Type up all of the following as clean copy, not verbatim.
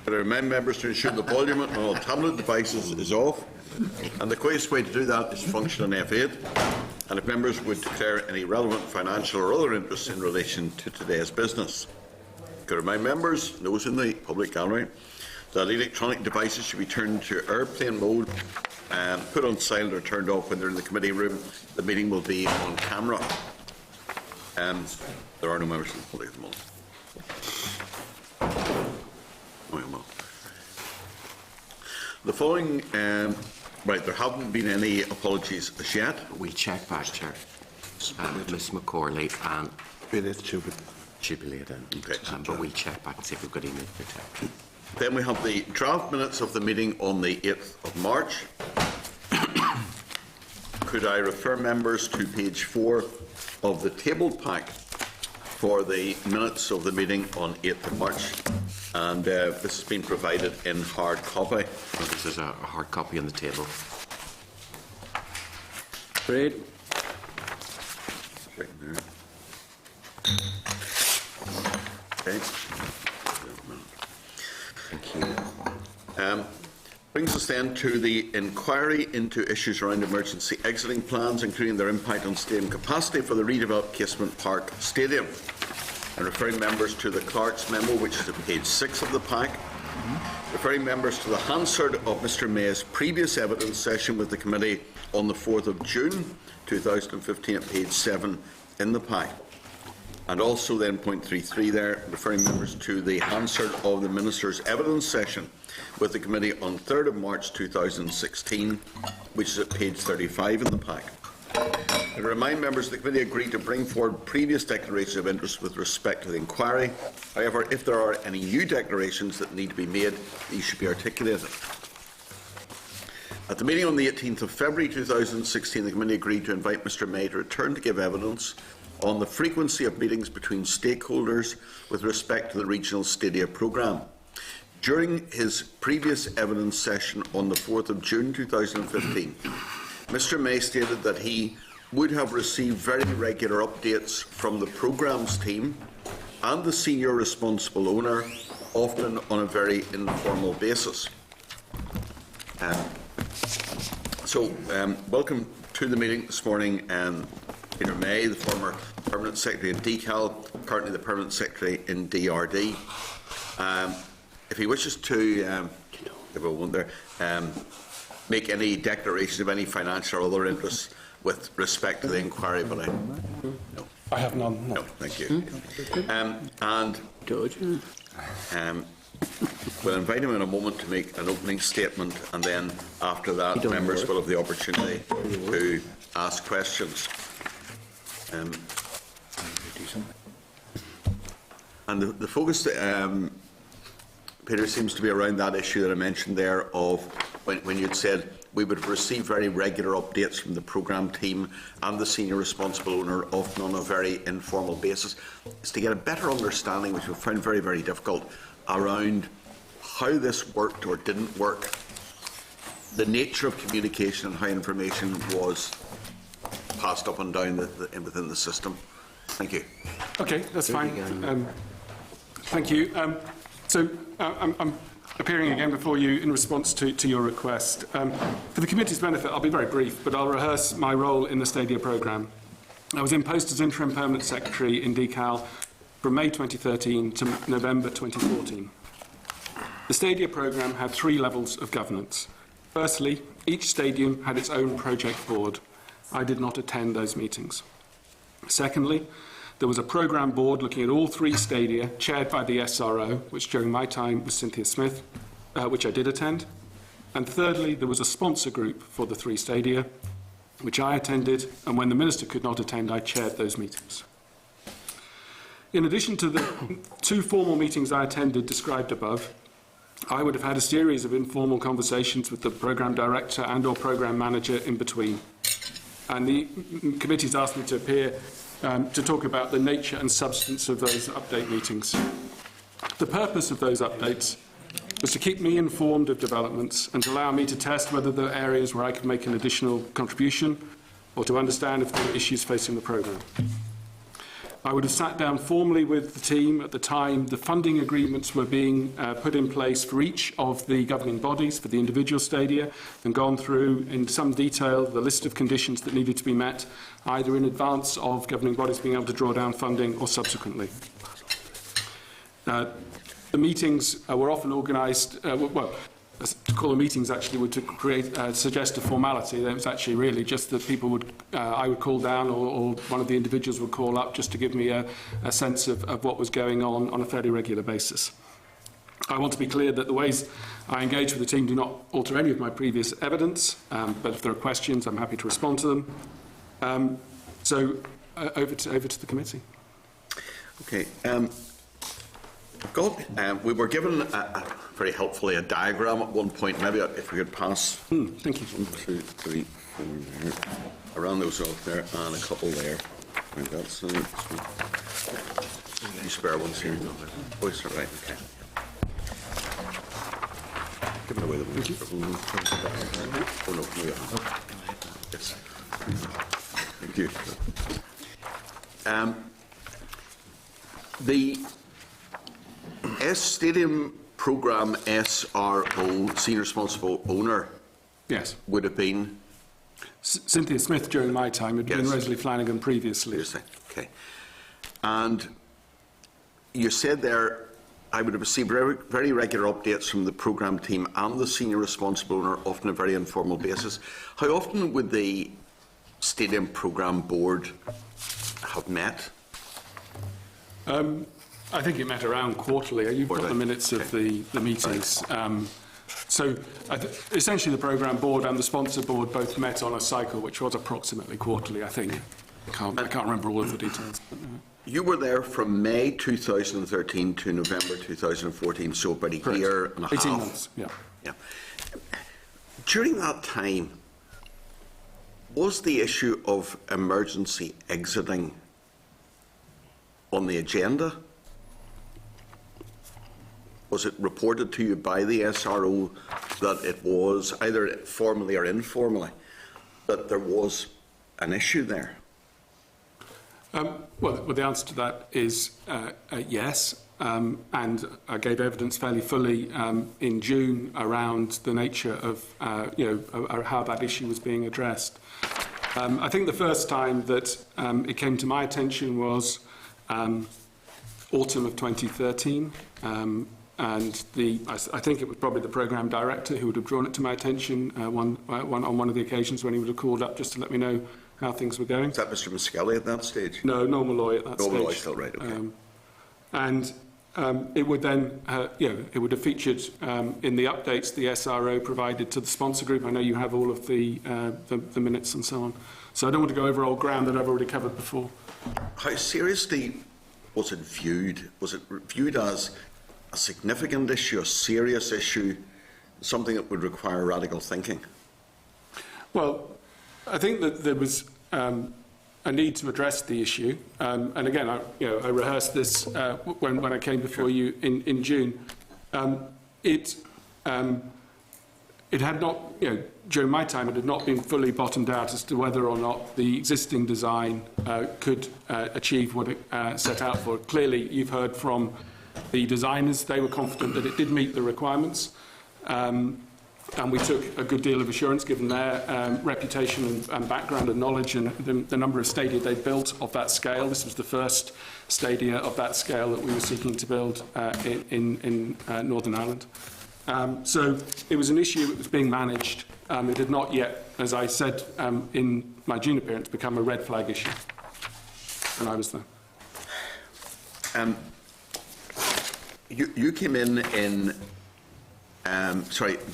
But I remind members to ensure the volume on all tablet devices is off, and the quickest way to do that is function on F8. And if members would declare any relevant financial or other interests in relation to today's business. I could remind members, those in the public gallery, that electronic devices should be turned to airplane mode and put on silent or turned off when they're in the committee room. The meeting will be on camera. There are no members of the public at the moment. The following, right, there haven't been any apologies as yet. We check back, Chair. Ms McCorley and Jubilee, okay. But we check back and see if we've got email protection. Then we have the draft minutes of the meeting on the 8th of March. Could I refer members to page 4 of the tabled pack for the minutes of the meeting on 8th of March? And this has been provided in hard copy. Well, this is a hard copy on the table. Great. Okay. Thank you. Brings us then to the inquiry into issues around emergency exiting plans, including their impact on stadium capacity for the redeveloped Casement Park Stadium. And referring members to the Clerk's memo, which is at page 6 of the pack. Referring members to the Hansard of Mr May's previous evidence session with the committee on the 4th of June 2015 at page 7 in the pack. And also then point 3.3 there, referring members to the Hansard of the Minister's evidence session with the committee on 3rd of March 2016, which is at page 35 in the pack. I remind members the committee agreed to bring forward previous declarations of interest with respect to the inquiry. However, if there are any new declarations that need to be made, these should be articulated. At the meeting on the 18th of February 2016, the committee agreed to invite Mr May to return to give evidence on the frequency of meetings between stakeholders with respect to the regional stadia programme. During his previous evidence session on the 4th of June 2015, Mr May stated that he would have received very regular updates from the programmes team and the senior responsible owner, often on a very informal basis. Welcome to the meeting this morning, Peter May, the former Permanent Secretary in DCAL, currently the Permanent Secretary in DRD. If he wishes to, if I won't there, make any declaration of any financial or other interests with respect to the inquiry, but no. I have none. No, thank you. We'll invite him in a moment to make an opening statement, and then after that, members will have the opportunity to ask questions. And the focus, Peter, seems to be around that issue that I mentioned there of when you'd said we would receive very regular updates from the programme team and the senior responsible owner, often on a very informal basis, is to get a better understanding, which we found very, very difficult, around how this worked or didn't work, the nature of communication and how information was passed up and down within the system. Thank you. Okay, that's fine. Thank you. I'm appearing again before you in response to your request. For the committee's benefit, I'll be very brief, but I'll rehearse my role in the Stadia programme. I was in post as Interim Permanent Secretary in DCAL from May 2013 to November 2014. The Stadia programme had 3 levels of governance. Firstly, each stadium had its own project board. I did not attend those meetings. Secondly, there was a programme board looking at all 3 stadia, chaired by the SRO, which during my time was Cynthia Smith, which I did attend. And thirdly, there was a sponsor group for the 3 stadia, which I attended, and when the Minister could not attend, I chaired those meetings. In addition to the 2 formal meetings I attended described above, I would have had a series of informal conversations with the programme director and or programme manager in between. And the committee's asked me to appear to talk about the nature and substance of those update meetings. The purpose of those updates was to keep me informed of developments and to allow me to test whether there are areas where I could make an additional contribution or to understand if there are issues facing the programme. I would have sat down formally with the team at the time the funding agreements were being put in place for each of the governing bodies for the individual stadia, and gone through in some detail the list of conditions that needed to be met, either in advance of governing bodies being able to draw down funding or subsequently. The meetings were often organised, to call them meetings actually would to create, suggest a formality. It was actually really just that people would, I would call down or one of the individuals would call up just to give me a sense of what was going on a fairly regular basis. I want to be clear that the ways I engage with the team do not alter any of my previous evidence, but if there are questions, I'm happy to respond to them. Over to the committee. Okay. We were given very helpfully a diagram at one point. Maybe if we could pass. Thank you. 1, 2, 3, 4 there. Around those off there and a couple there. Right, that's you spare ones here. Oh, it's right. Okay. Give it away. Thank you. Oh no, we are. Yes. Thank you. The Stadium Programme SRO, Senior Responsible Owner, Yes. would have been? Cynthia Smith during my time. It had been Yes. Rosalie Flanagan previously. Okay. And you said there, I would have received very, very regular updates from the programme team and the Senior Responsible Owner, often on a very informal basis. How often would the Stadium Programme Board have met? I think it met around quarterly. You've got the minutes of the meetings. Essentially the programme board and the sponsor board both met on a cycle which was approximately quarterly, I think. I can't remember all of the details. You were there from May 2013 to November 2014, so about a Correct. year and a half. 18 months, yeah. During that time, was the issue of emergency exiting on the agenda? Was it reported to you by the SRO that it was, either formally or informally, that there was an issue there? Well, the answer to that is yes, and I gave evidence fairly fully in June around the nature of how that issue was being addressed. I think the first time that it came to my attention was autumn of 2013, and I think it was probably the programme director who would have drawn it to my attention on one of the occasions when he would have called up just to let me know how things were going. Is that Mr. Muskelly at that stage? No, Norman Loy at that stage. Norman Loy, still right, okay. And it would then, it would have featured in the updates the SRO provided to the sponsor group. I know you have all of the minutes and so on. So I don't want to go over old ground that I've already covered before. How seriously was it viewed? Was it viewed as a significant issue, a serious issue, something that would require radical thinking? Well, I think that there was a need to address the issue, and again, I rehearsed this when I came before you in June. It had not, during my time, it had not been fully bottomed out as to whether or not the existing design could achieve what it set out for. Clearly, you've heard from the designers; they were confident that it did meet the requirements. And we took a good deal of assurance, given their reputation and background and knowledge and the number of stadia they built of that scale. This was the first stadia of that scale that we were seeking to build in Northern Ireland. So it was an issue that was being managed. It had not yet, as I said in my June appearance, become a red flag issue. And I was there. You came in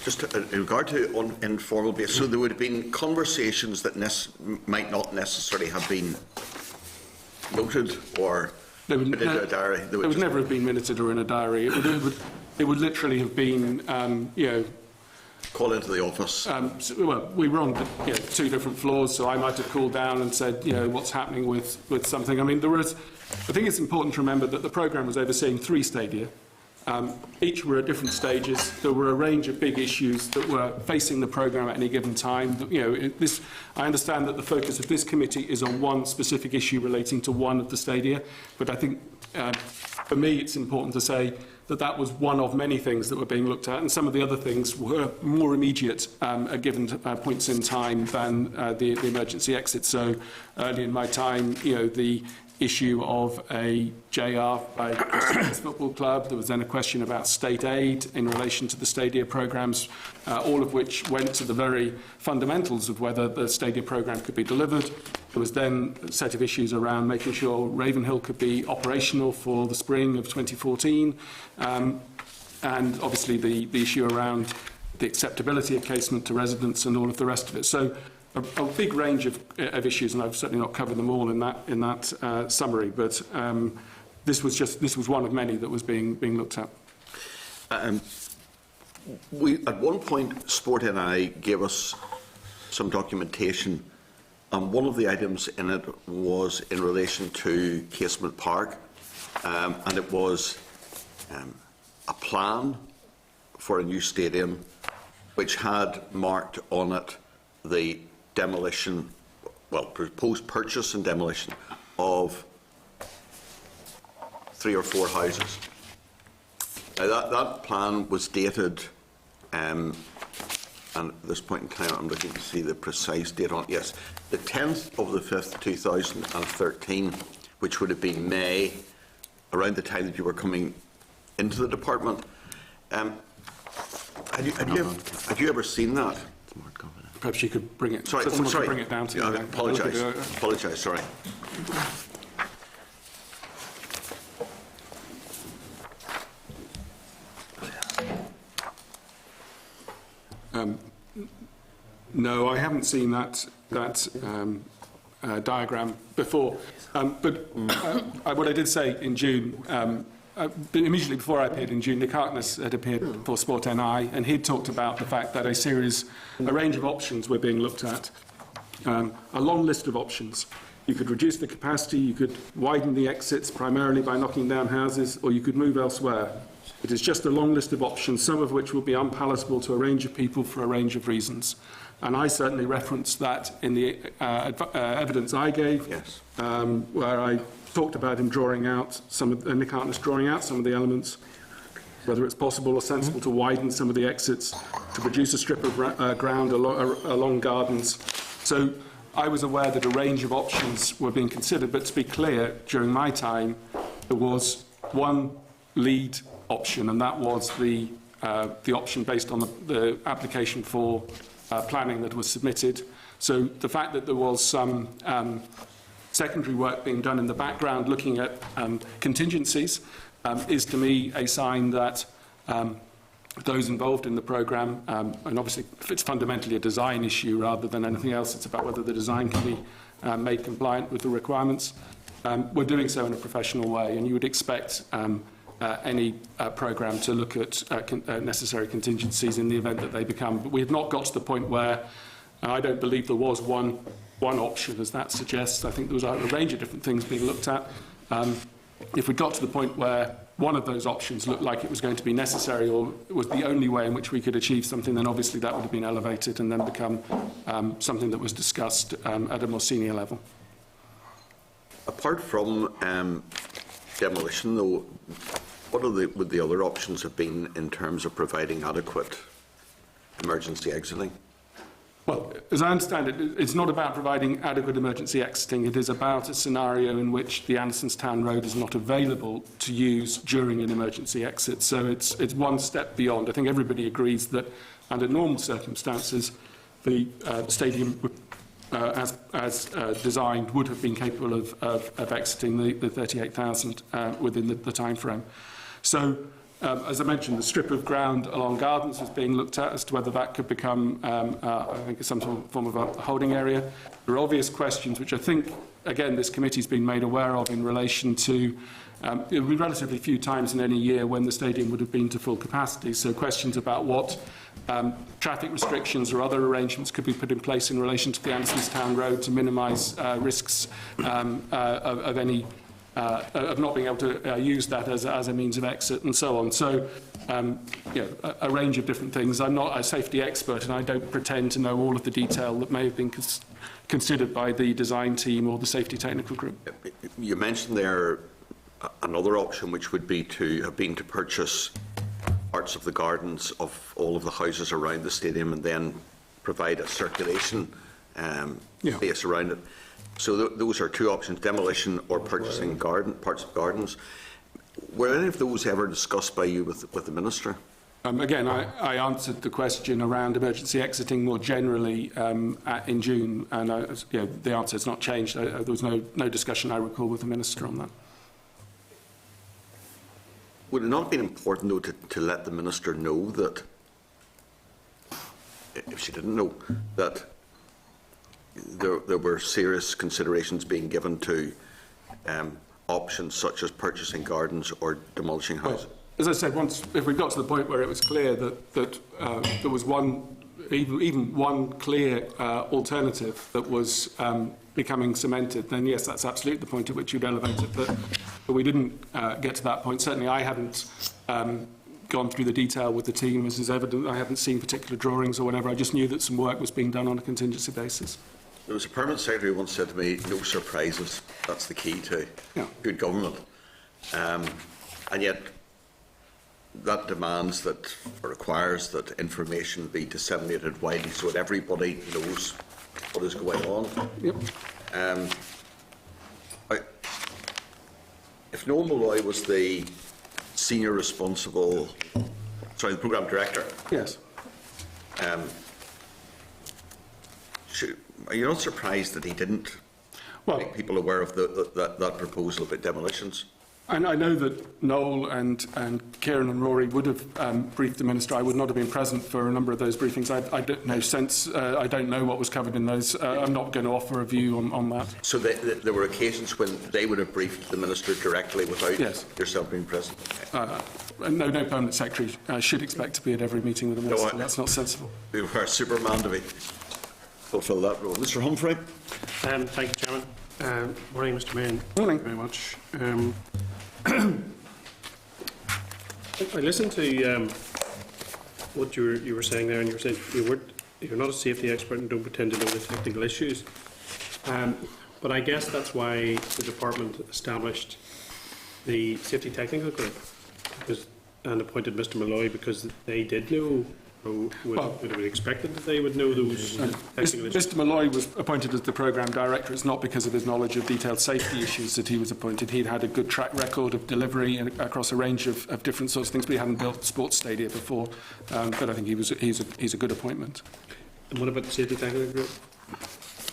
just in regard to on informal basis, so there would have been conversations that might not necessarily have been noted or put into a diary. They would never have been minuted or in a diary. It would literally have been, call into the office. Well, we were on 2 different floors, so I might have called down and said, what's happening with something. I mean, I think it's important to remember that the programme was overseeing 3 stadia. Each were at different stages. There were a range of big issues that were facing the programme at any given time. I understand that the focus of this committee is on one specific issue relating to one of the stadia, but I think for me it's important to say that that was one of many things that were being looked at, and some of the other things were more immediate at given points in time than the emergency exit. So early in my time, the issue of a JR by Christmas Football Club. There was then a question about state aid in relation to the stadia programmes, all of which went to the very fundamentals of whether the stadia programme could be delivered. There was then a set of issues around making sure Ravenhill could be operational for the spring of 2014, and obviously the issue around the acceptability of casement to residents and all of the rest of it. So a big range of issues, and I've certainly not covered them all in that summary. But this was one of many that was being looked at. At one point, Sport NI gave us some documentation, and one of the items in it was in relation to Casement Park, and it was a plan for a new stadium, which had marked on it the demolition, well, proposed purchase and demolition of 3 or 4 houses. Now that plan was dated, and at this point in time I'm looking to see the precise date on it. Yes, the 10th of the 5th, 2013, which would have been May, around the time that you were coming into the department. Had you ever seen that? Perhaps you could bring it. Sorry, someone sorry. Could bring it down to you. I apologise. Apologise. Sorry. No, I haven't seen that diagram before. But what I did say in June. Immediately before I appeared in June, Nick Harkness had appeared for Sport NI, and he'd talked about the fact that a range of options were being looked at, a long list of options. You could reduce the capacity, you could widen the exits primarily by knocking down houses, or you could move elsewhere. It is just a long list of options, some of which will be unpalatable to a range of people for a range of reasons. And I certainly referenced that in the evidence I gave, yes. Where I talked about him drawing out Nick Harkness drawing out some of the elements, whether it's possible or sensible to widen some of the exits, to produce a strip of ground along gardens. So I was aware that a range of options were being considered, but to be clear, during my time, there was one lead option, and that was the option based on the application for planning that was submitted. So the fact that there was some secondary work being done in the background looking at contingencies is to me a sign that those involved in the programme, and obviously if it's fundamentally a design issue rather than anything else, it's about whether the design can be made compliant with the requirements, we're doing so in a professional way, and you would expect any programme to look at necessary contingencies in the event that they become. But we have not got to the point where I don't believe there was one option, as that suggests. I think there was a range of different things being looked at. If we got to the point where one of those options looked like it was going to be necessary or it was the only way in which we could achieve something, then obviously that would have been elevated and then become something that was discussed at a more senior level. Apart from demolition, though, what would the other options have been in terms of providing adequate emergency exiting? Well, as I understand it, it's not about providing adequate emergency exiting. It is about a scenario in which the Andersonstown Road is not available to use during an emergency exit. So it's one step beyond. I think everybody agrees that under normal circumstances, the stadium, as designed, would have been capable of exiting the 38,000 within the time frame. So, as I mentioned, the strip of ground along gardens was being looked at as to whether that could become, I think, some form of a holding area. There are obvious questions which I think, again, this committee's been made aware of in relation to, it would be relatively few times in any year when the stadium would have been to full capacity. So questions about what traffic restrictions or other arrangements could be put in place in relation to the Andersonstown Road to minimise risks of any of not being able to use that as a means of exit and so on. So, a range of different things. I'm not a safety expert, and I don't pretend to know all of the detail that may have been considered by the design team or the safety technical group. You mentioned there another option, which would be to purchase parts of the gardens of all of the houses around the stadium and then provide a circulation space around it. So those are two options: demolition or purchasing parts of gardens. Were any of those ever discussed by you with the Minister? Again, I answered the question around emergency exiting more generally in June, and the answer has not changed. There was no discussion I recall with the Minister on that. Would it not have been important, though, to let the Minister know that, if she didn't know, that there were serious considerations being given to options such as purchasing gardens or demolishing houses? Well, as I said, if we got to the point where it was clear that there was even one clear alternative that was becoming cemented, then yes, that's absolutely the point at which you'd elevate it. But we didn't get to that point. Certainly, I hadn't gone through the detail with the team, as is evident. I hadn't seen particular drawings or whatever. I just knew that some work was being done on a contingency basis. There was a permanent secretary who once said to me, "No surprises. That's the key to good government." And yet, that demands that, or requires that information be disseminated widely so that everybody knows what is going on. Yep. If Noel Malloy was the senior responsible, the programme director, yes, are you not surprised that he didn't make people aware of that proposal about demolitions? And I know that Noel and Kieran and Rory would have briefed the Minister. I would not have been present for a number of those briefings. I don't know what was covered in those. I'm not going to offer a view on that. So there were occasions when they would have briefed the Minister directly without yourself being present? No permanent secretary should expect to be at every meeting with the Minister. That's not sensible. We were Superman to be fulfil that role. Mr. Humphrey. Thank you, Chairman. Morning, Mr. Mayor. Morning. Thank you very much. I listened to what you were saying there, and you were saying you're not a safety expert and don't pretend to know the technical issues. But I guess that's why the department established the safety technical group and appointed Mr. Malloy, because they did know. Would have been expected that they would know those technical issues? Mr. Malloy was appointed as the programme director. It's not because of his knowledge of detailed safety issues that he was appointed. He'd had a good track record of delivery across a range of different sorts of things, but he hadn't built sports stadia before. But I think he's a good appointment. And what about the safety technical group?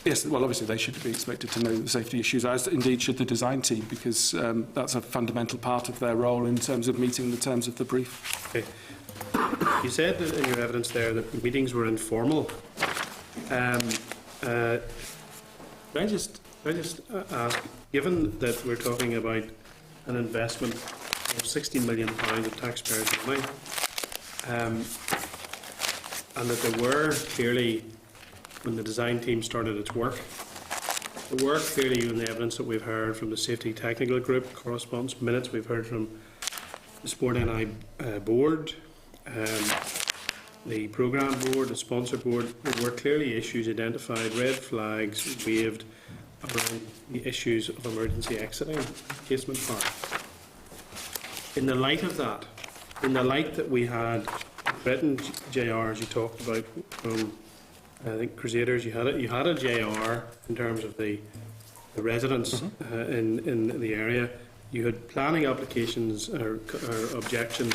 Yes, well, obviously they should be expected to know the safety issues, as indeed should the design team, because that's a fundamental part of their role in terms of meeting the terms of the brief. Okay. You said in your evidence there that the meetings were informal. Can I just ask, given that we're talking about an investment of £16 million of taxpayers' money, and that there were clearly, when the design team started its work, there were clearly, in the evidence that we've heard from the safety technical group, correspondence minutes we've heard from the Sport NI board, the programme board, the sponsor board, there were clearly issues identified, red flags waved around the issues of emergency exiting Casement Park. In the light of that, in the light that we had written JR, as you talked about, from I think Crusaders, you had a JR in terms of the residents in the area. You had planning applications or objections,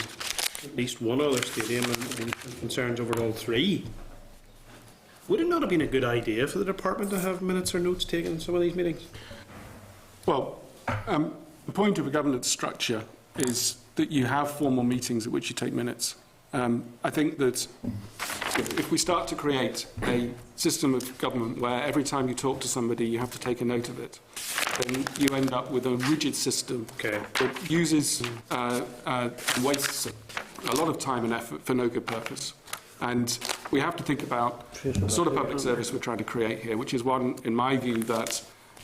at least one other stadium, and concerns over all three. Would it not have been a good idea for the department to have minutes or notes taken in some of these meetings? Well, the point of a governance structure is that you have formal meetings at which you take minutes. I think that if we start to create a system of government where every time you talk to somebody you have to take a note of it, then you end up with a rigid system that uses wastes a lot of time and effort for no good purpose. And we have to think about the sort of public service we're trying to create here, which is one, in my view, that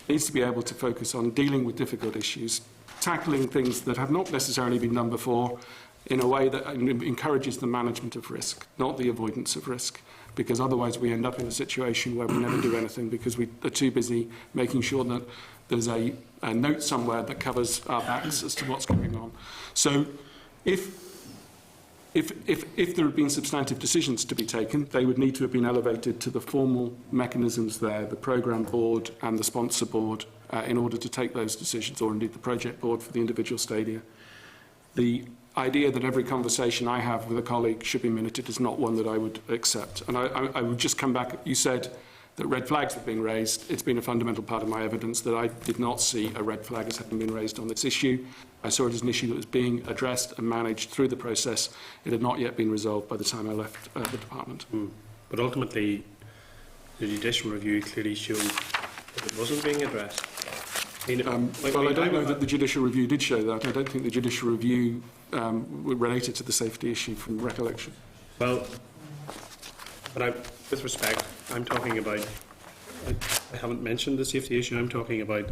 needs to be able to focus on dealing with difficult issues, tackling things that have not necessarily been done before in a way that encourages the management of risk, not the avoidance of risk, because otherwise we end up in a situation where we never do anything because we are too busy making sure that there's a note somewhere that covers our backs as to what's going on. So if there had been substantive decisions to be taken, they would need to have been elevated to the formal mechanisms there, the programme board and the sponsor board, in order to take those decisions, or indeed the project board for the individual stadia. The idea that every conversation I have with a colleague should be minuted is not one that I would accept. And I would just come back, you said that red flags have been raised. It's been a fundamental part of my evidence that I did not see a red flag as having been raised on this issue. I saw it as an issue that was being addressed and managed through the process. It had not yet been resolved by the time I left the department. But ultimately, the judicial review clearly showed that it wasn't being addressed. I don't know that the judicial review did show that. I don't think the judicial review related to the safety issue from recollection. Well, but with respect, I'm talking about, I haven't mentioned the safety issue, I'm talking about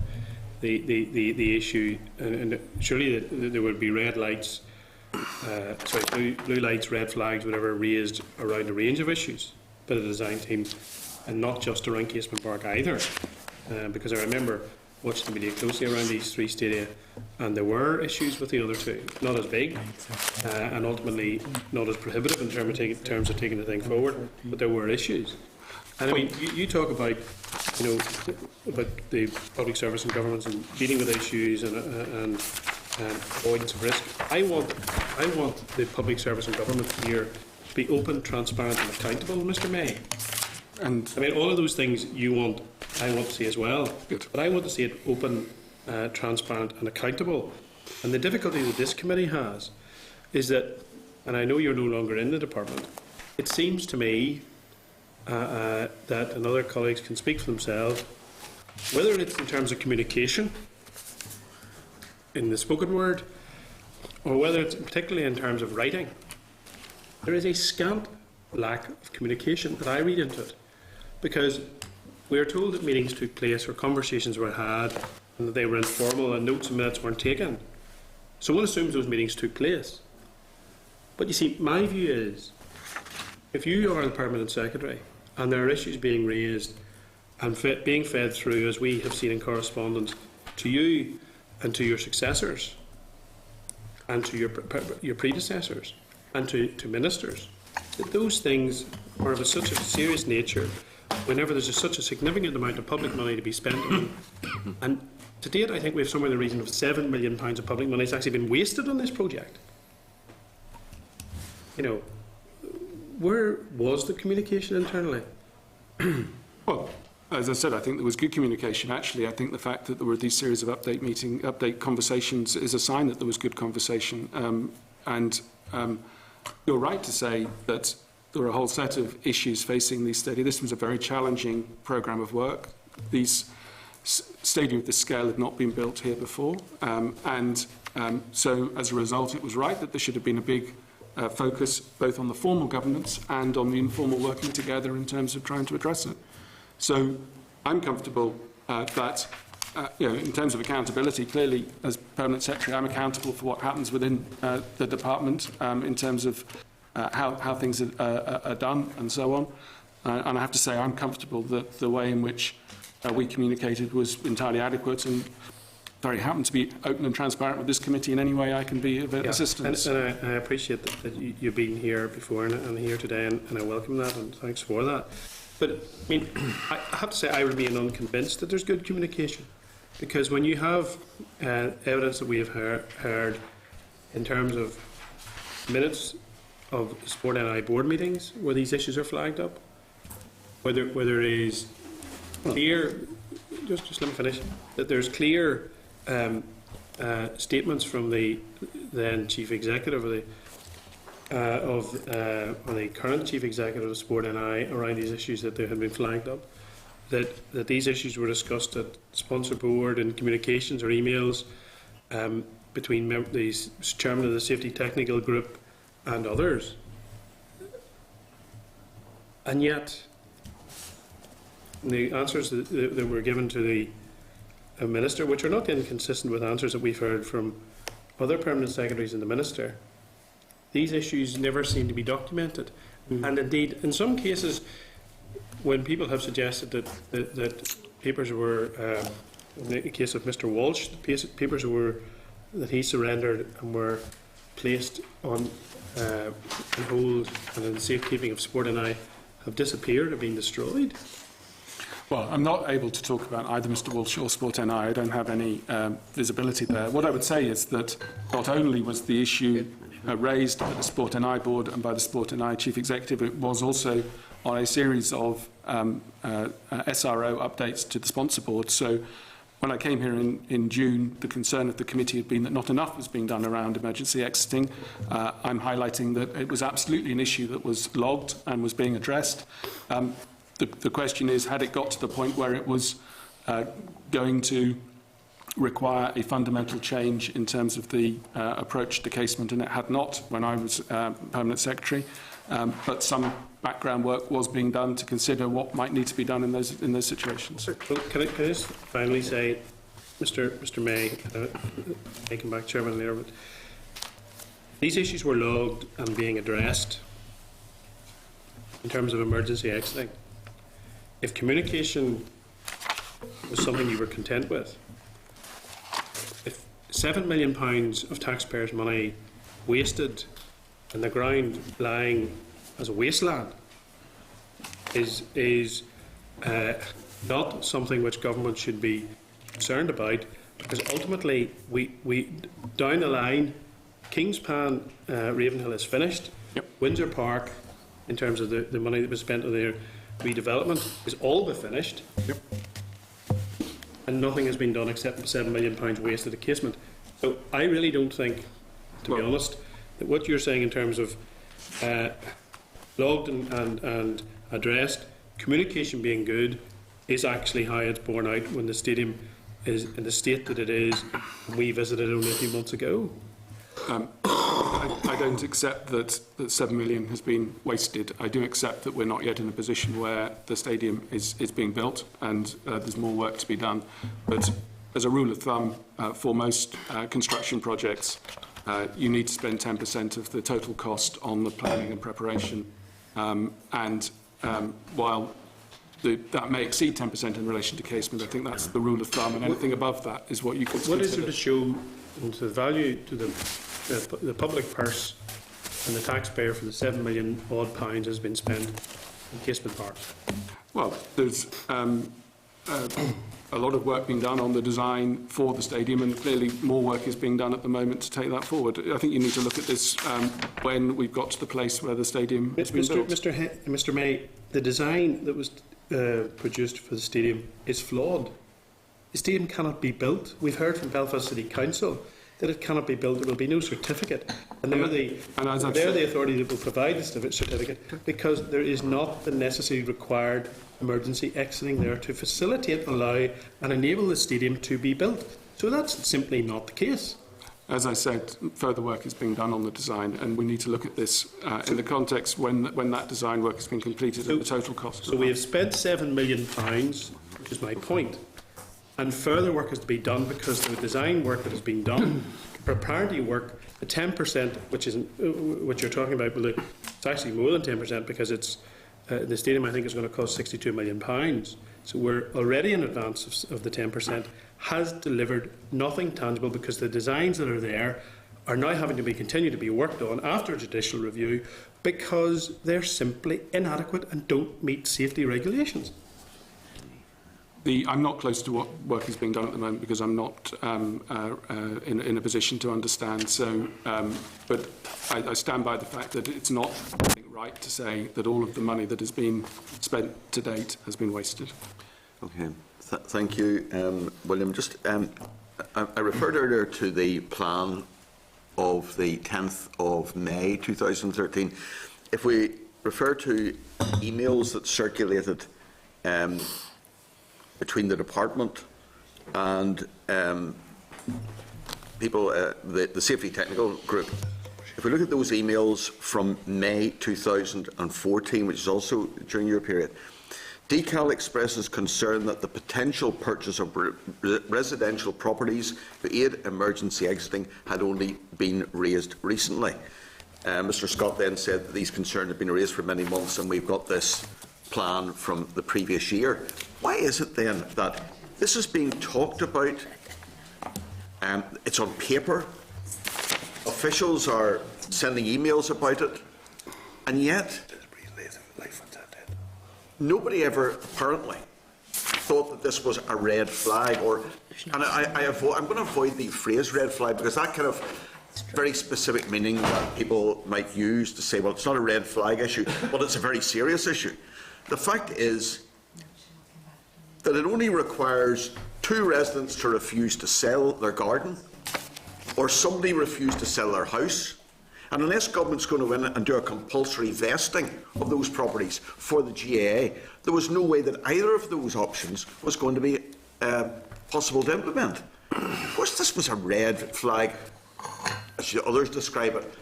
the issue, and surely there would be red lights, blue lights, red flags, whatever, raised around a range of issues by the design team, and not just around Casement Park either, because I remember watching the media closely around these three stadia, and there were issues with the other two, not as big, and ultimately not as prohibitive in terms of taking the thing forward, but there were issues. And I mean, you talk about, about the public service and governments and dealing with issues and avoidance of risk. I want the public service and government here to be open, transparent, and accountable, Mr. May. And I mean, all of those things I want to see as well. Good. But I want to see it open, transparent, and accountable. And the difficulty that this committee has is that, and I know you're no longer in the department, it seems to me that, and other colleagues can speak for themselves, whether it's in terms of communication in the spoken word, or whether it's particularly in terms of writing, there is a scant lack of communication that I read into it. Because we are told that meetings took place or conversations were had and that they were informal and notes and minutes weren't taken. So one assumes those meetings took place. But you see, my view is, if you are the permanent secretary and there are issues being raised and being fed through, as we have seen in correspondence, to you and to your successors and to your predecessors and to ministers, that those things are of such a serious nature whenever there's such a significant amount of public money to be spent on. And to date, I think we have somewhere in the region of £7 million of public money that's actually been wasted on this project. Where was the communication internally? Well, as I said, I think there was good communication. Actually, I think the fact that there were these series of update conversations is a sign that there was good conversation. You're right to say that there were a whole set of issues facing these stadia. This was a very challenging programme of work. These stadia of this scale had not been built here before. So, as a result, it was right that there should have been a big focus both on the formal governance and on the informal working together in terms of trying to address it. So, I'm comfortable that, in terms of accountability, clearly, as Permanent Secretary, I'm accountable for what happens within the department in terms of how things are done and so on. And I have to say I'm comfortable that the way in which we communicated was entirely adequate, and very happy to be open and transparent with this committee in any way I can be of assistance. And I appreciate that you've been here before and here today, and I welcome that, and thanks for that. But I mean, I have to say I remain unconvinced that there's good communication, because when you have evidence that we have heard in terms of minutes of Sport NI board meetings where these issues are flagged up, where there is clear, just let me finish, that there's clear statements from the then chief executive or the current chief executive of Sport NI around these issues that they had been flagged up, that these issues were discussed at sponsor board and communications or emails between the chairman of the safety technical group and others. And yet, the answers that were given to a minister, which are not inconsistent with answers that we've heard from other permanent secretaries and the minister, these issues never seem to be documented. And indeed, in some cases, when people have suggested that papers were, in the case of Mr Walsh, the papers that he surrendered and were placed on hold and in the safekeeping of Sport and I have disappeared or been destroyed. Well, I'm not able to talk about either Mr Walsh or Sport NI. I don't have any visibility there. What I would say is that not only was the issue raised by the Sport NI board and by the Sport NI chief executive, it was also on a series of SRO updates to the sponsor board. So when I came here in June, the concern of the committee had been that not enough was being done around emergency exiting. I'm highlighting that it was absolutely an issue that was logged and was being addressed. The question is, had it got to the point where it was going to require a fundamental change in terms of the approach to casement, and it had not when I was Permanent Secretary. But some background work was being done to consider what might need to be done in those situations. Well, can I just finally say, Mr May, I come back Chairman later, but these issues were logged and being addressed in terms of emergency exiting. If communication was something you were content with, if £7 million of taxpayers' money wasted in the ground lying as a wasteland is not something which government should be concerned about, because ultimately we down the line, Kingspan Ravenhill is finished. Yep. Windsor Park, in terms of the money that was spent on their redevelopment, is all but finished. Yep. And nothing has been done except £7 million wasted at casement. So I really don't think, to be honest, that what you're saying in terms of logged and addressed, communication being good, is actually how it's borne out when the stadium is in the state that it is. We visited it only a few months ago. I don't accept that 7 million has been wasted. I do accept that we're not yet in a position where the stadium is being built and there's more work to be done. But as a rule of thumb, for most construction projects, you need to spend 10% of the total cost on the planning and preparation. While that may exceed 10% in relation to casement, I think that's the rule of thumb, and anything above that is what you could consider. What is there to show into the value to the public purse and the taxpayer for the £7 million odd pounds has been spent in Casement Park? Well, there's a lot of work being done on the design for the stadium, and clearly more work is being done at the moment to take that forward. I think you need to look at this when we've got to the place where the stadium has been built. Mr May, the design that was produced for the stadium is flawed. The stadium cannot be built. We've heard from Belfast City Council that it cannot be built. There will be no certificate, and they're the authority that will provide the certificate, because there is not the necessary required emergency exiting there to facilitate, allow and enable the stadium to be built. So that's simply not the case. As I said, further work is being done on the design, and we need to look at this in the context when that design work has been completed and the total cost. So we have spent £7 million, which is my point, and further work has to be done, because the design work that has been done, preparatory work, the 10%, which is what you're talking about, well, it's actually more than 10%, because it's the stadium, I think, is going to cost £62 million. So we're already in advance of the 10%, has delivered nothing tangible, because the designs that are there are now having to continue to be worked on after judicial review, because they're simply inadequate and don't meet safety regulations. I'm not close to what work is being done at the moment, because I'm not in a position to understand. So, but I stand by the fact that it's not, I think, right to say that all of the money that has been spent to date has been wasted. Okay, thank you, William. Just, I referred earlier to the plan of the 10th of May 2013. If we refer to emails that circulated between the department and people, the safety technical group, if we look at those emails from May 2014, which is also during your period, Decal expresses concern that the potential purchase of residential properties to aid emergency exiting had only been raised recently. Mr Scott then said that these concerns have been raised for many months and we've got this plan from the previous year. Why is it then that this is being talked about, it's on paper, officials are sending emails about it, and yet nobody ever apparently thought that this was a red flag, and I'm going to avoid the phrase red flag because that kind of very specific meaning that people might use to say, well, it's not a red flag issue, but it's a very serious issue. The fact is that it only requires 2 residents to refuse to sell their garden or somebody refuse to sell their house. And unless government's going to go in and do a compulsory vesting of those properties for the GAA, there was no way that either of those options was going to be possible to implement. Of course, this was a red flag, as others describe it,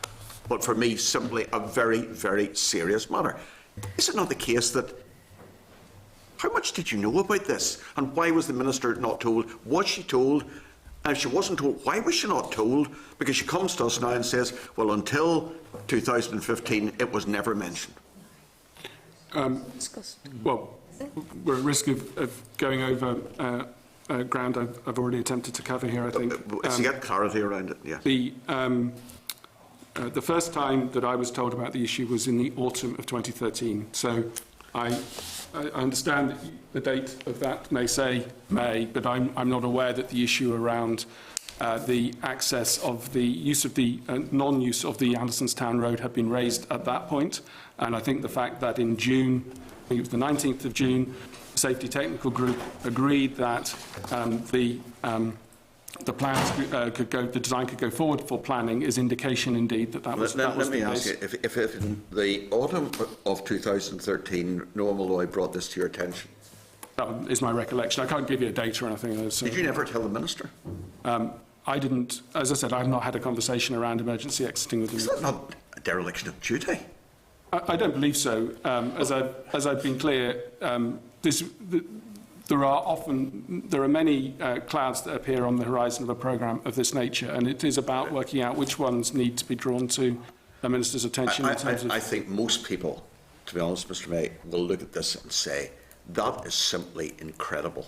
but for me, simply a very, very serious matter. Is it not the case that, how much did you know about this? And why was the Minister not told? Was she told? And if she wasn't told, why was she not told? Because she comes to us now and says, well, until 2015, it was never mentioned. Well, we're at risk of going over ground I've already attempted to cover here, I think. Let's get clarity around it, yeah. The first time that I was told about the issue was in the autumn of 2013. So I understand that the date of that may say May, but I'm not aware that the issue around the access of the use of the non-use of the Andersonstown Road had been raised at that point. And I think the fact that in June, I think it was the 19th of June, the Safety Technical Group agreed that the plans could go, the design could go forward for planning is indication indeed that that was the case. Let me ask you, if in the autumn of 2013, Noah Malloy brought this to your attention? That is my recollection. I can't give you a date or anything. Did you never tell the Minister? I didn't. As I said, I've not had a conversation around emergency exiting with him. Is that not a dereliction of duty? I don't believe so. As I've been clear, there are many clouds that appear on the horizon of a programme of this nature, and it is about working out which ones need to be drawn to the Minister's attention. I think most people, to be honest, Mr May, will look at this and say, that is simply incredible.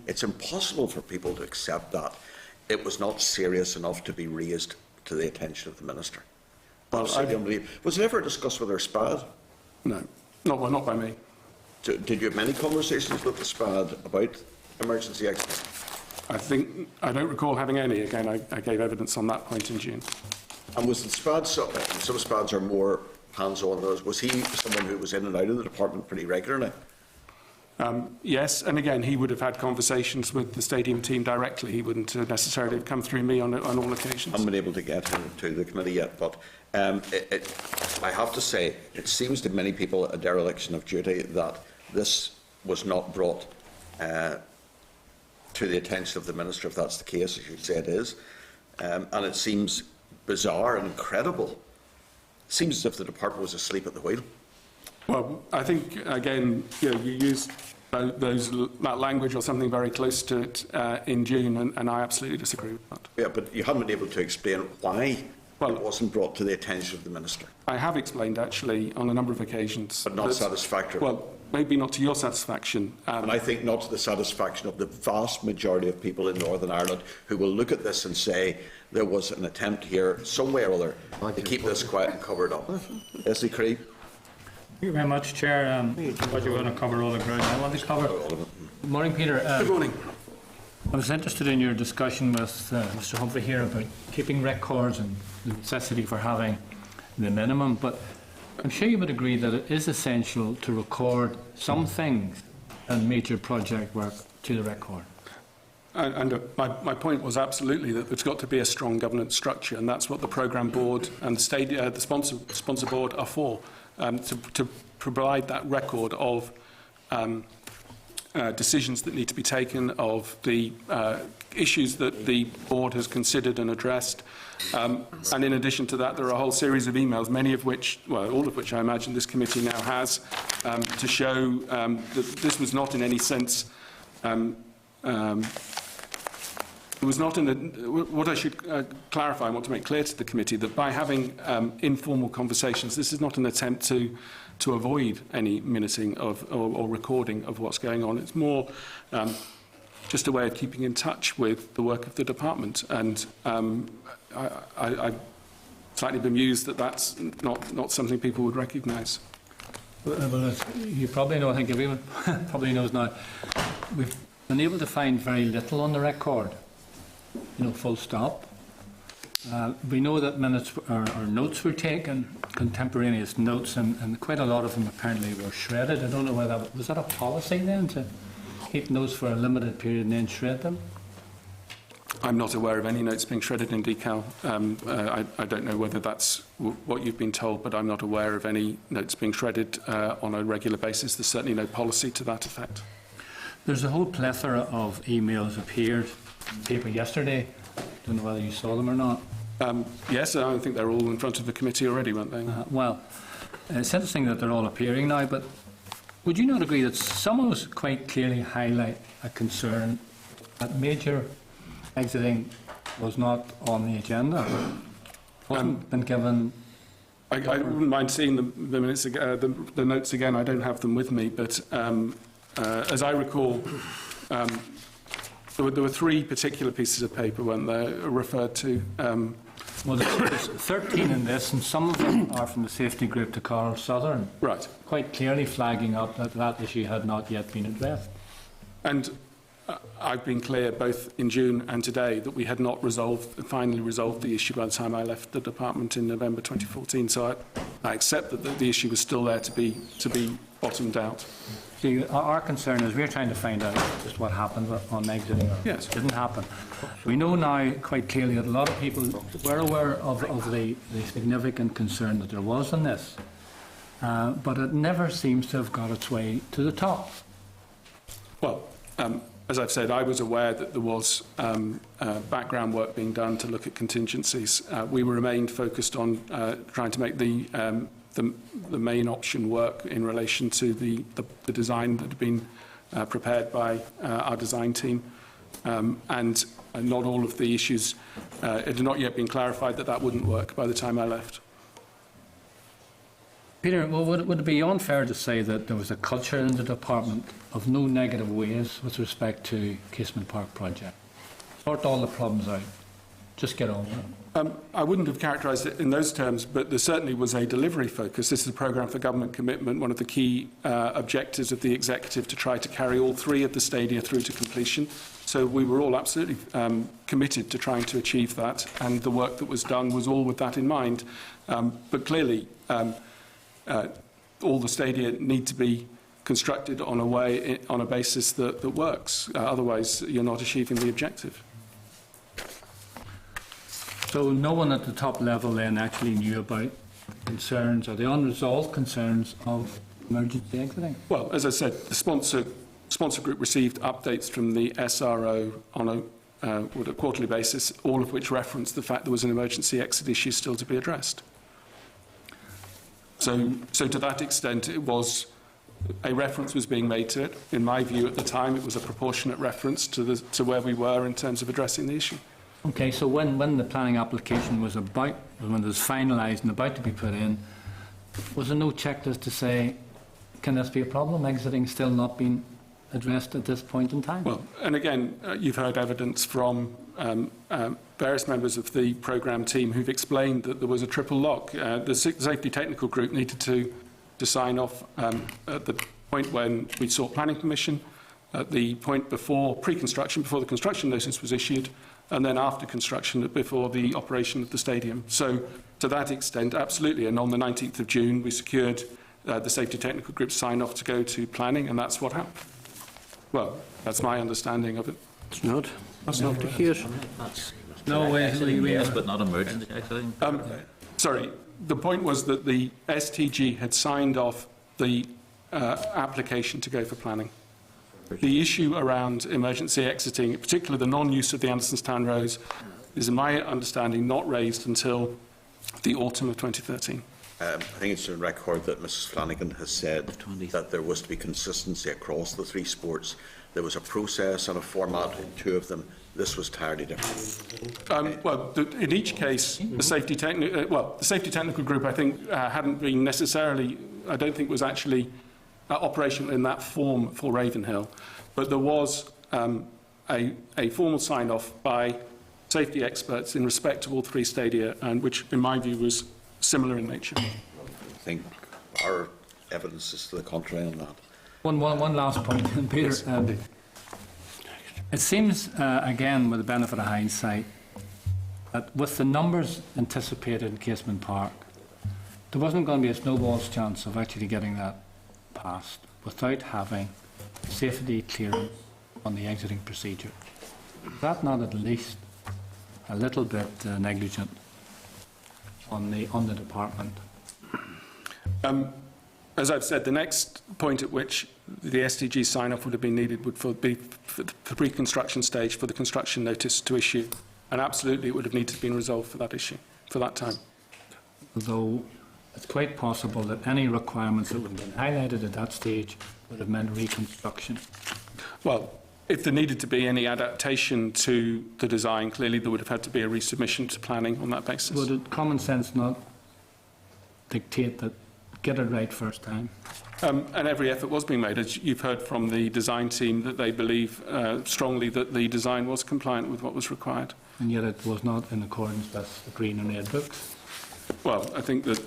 It's impossible for people to accept that it was not serious enough to be raised to the attention of the Minister. Absolutely unbelievable. Was it ever discussed with our SPAD? No, not by me. Did you have many conversations with the SPAD about emergency exit? I don't recall having any. Again, I gave evidence on that point in June. And was the SPAD, some SPADs are more hands-on than others, was he someone who was in and out of the department pretty regularly? Yes, and again, he would have had conversations with the stadium team directly. He wouldn't necessarily have come through me on all occasions. I haven't been able to get him to the committee yet, but I have to say, it seems to many people a dereliction of duty that this was not brought to the attention of the Minister, if that's the case, as you say it is. And it seems bizarre and incredible. It seems as if the department was asleep at the wheel. Well, I think, again, you use that language or something very close to it in June, and I absolutely disagree with that. Yeah, but you haven't been able to explain why it wasn't brought to the attention of the Minister. I have explained, actually, on a number of occasions. But not satisfactorily. Well, maybe not to your satisfaction. And I think not to the satisfaction of the vast majority of people in Northern Ireland who will look at this and say there was an attempt here, some way or other, to keep this quiet and covered up. Leslie Creed. Thank you very much, Chair. I thought you were going to cover all the ground I want to cover. Good morning, Peter. Good morning. I was interested in your discussion with Mr Humphrey here about keeping records and the necessity for having the minimum, but I'm sure you would agree that it is essential to record some things and major project work to the record. And my point was absolutely that there's got to be a strong governance structure, and that's what the programme board and the sponsor board are for. To provide that record of decisions that need to be taken, of the issues that the board has considered and addressed. And in addition to that, there are a whole series of emails, many of which, well, all of which I imagine this committee now has, to show that this was not in any sense it was not in the, what I should clarify and want to make clear to the committee, that by having informal conversations, this is not an attempt to avoid any minuting of or recording of what's going on. It's more just a way of keeping in touch with the work of the department. And I'm slightly bemused that that's not something people would recognise. Well, you probably know, I think everyone probably knows now, we've been able to find very little on the record. Full stop. We know that minutes or notes were taken, contemporaneous notes, and quite a lot of them apparently were shredded. I don't know whether was that a policy then to keep notes for a limited period and then shred them. I'm not aware of any notes being shredded in decal. I don't know whether that's what you've been told, but I'm not aware of any notes being shredded on a regular basis. There's certainly no policy to that effect. There's a whole plethora of emails appeared in the paper yesterday. Don't know whether you saw them or not. Yes, I think they're all in front of the committee already, weren't they? Well, it's interesting that they're all appearing now, but would you not agree that some of us quite clearly highlight a concern that major exiting was not on the agenda? Wasn't been given. I wouldn't mind seeing the minutes, the notes again. I don't have them with me, but as I recall, there were three particular pieces of paper, weren't there, referred to. Well, there's 13 in this, and some of them are from the safety group to Carl Southern. Right. Quite clearly flagging up that that issue had not yet been addressed. And I've been clear both in June and today that we had not finally resolved the issue by the time I left the department in November 2014. So I accept that the issue was still there to be bottomed out. See, our concern is we're trying to find out just what happened on exiting. Yes. It didn't happen. We know now quite clearly that a lot of people were aware of the significant concern that there was in this, but it never seems to have got its way to the top. Well, as I've said, I was aware that there was background work being done to look at contingencies. We remained focused on trying to make the main option work in relation to the design that had been prepared by our design team. And not all of the issues, it had not yet been clarified that wouldn't work by the time I left. Peter, well, would it be unfair to say that there was a culture in the department of no negative ways with respect to Casement Park project? Sort all the problems out. Just get on with it. I wouldn't have characterised it in those terms, but there certainly was a delivery focus. This is a programme for government commitment, one of the key objectives of the executive to try to carry all three of the stadia through to completion. So we were all absolutely committed to trying to achieve that, and the work that was done was all with that in mind. But clearly, all the stadia need to be constructed on a basis that works. Otherwise, you're not achieving the objective. So no one at the top level then actually knew about concerns or the unresolved concerns of emergency exiting? Well, as I said, the sponsor group received updates from the SRO on a quarterly basis, all of which referenced the fact there was an emergency exit issue still to be addressed. So to that extent, it was a reference was being made to it. In my view, at the time, it was a proportionate reference to where we were in terms of addressing the issue. Okay, so when the planning application was when it was finalised and about to be put in, was there no checklist to say, can this be a problem, exiting still not being addressed at this point in time? Well, and again, you've heard evidence from various members of the programme team who've explained that there was a triple lock. The safety technical group needed to sign off at the point when we sought planning permission, at the point before pre-construction, before the construction notice was issued, and then after construction, before the operation of the stadium. So to that extent, absolutely. And on the 19th of June, we secured the safety technical group sign-off to go to planning, and that's what happened. Well, that's my understanding of it. It's not. That's not the case. No way. Yes, but not emergency exiting. Sorry, the point was that the STG had signed off the application to go for planning. The issue around emergency exiting, particularly the non-use of the Andersonstown Roads, is, in my understanding, not raised until the autumn of 2013. I think it's in record that Mrs Flanagan has said that there was to be consistency across the three sports. There was a process and a format in two of them. This was entirely different. In each case, the safety technical group, I think, hadn't been necessarily, I don't think was actually operational in that form for Ravenhill. But there was a formal sign-off by safety experts in respect of all three stadia, and which, in my view, was similar in nature. I think our evidence is to the contrary on that. One last point, Peter. It seems, again, with the benefit of hindsight, that with the numbers anticipated in Casement Park, there wasn't going to be a snowball's chance of actually getting that passed without having safety clearance on the exiting procedure. Is that not at least a little bit negligent on the department? As I've said, the next point at which the SDG sign-off would have been needed would be for the pre-construction stage, for the construction notice to issue. And absolutely, it would have needed to have been resolved for that issue, for that time. Though it's quite possible that any requirements that would have been highlighted at that stage would have meant reconstruction. Well, if there needed to be any adaptation to the design, clearly there would have had to be a resubmission to planning on that basis. Would common sense not dictate that get it right first time? And every effort was being made. As you've heard from the design team, that they believe strongly that the design was compliant with what was required. And yet it was not in accordance with the Green and Red books. Well, I think that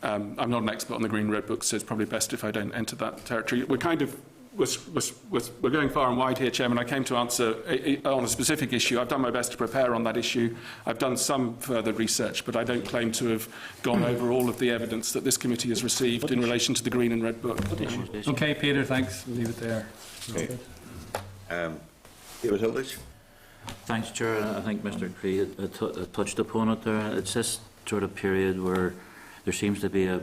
I'm not an expert on the Green and Red books, so it's probably best if I don't enter that territory. We're kind of we're going far and wide here, Chairman. I came to answer on a specific issue. I've done my best to prepare on that issue. I've done some further research, but I don't claim to have gone over all of the evidence that this committee has received in relation to the Green and Red Book. Okay, Peter, thanks. We'll leave it there. Okay. David Hilditch. Thanks, Chair. I think Mr. Cree had touched upon it there. It's this sort of period where there seems to be a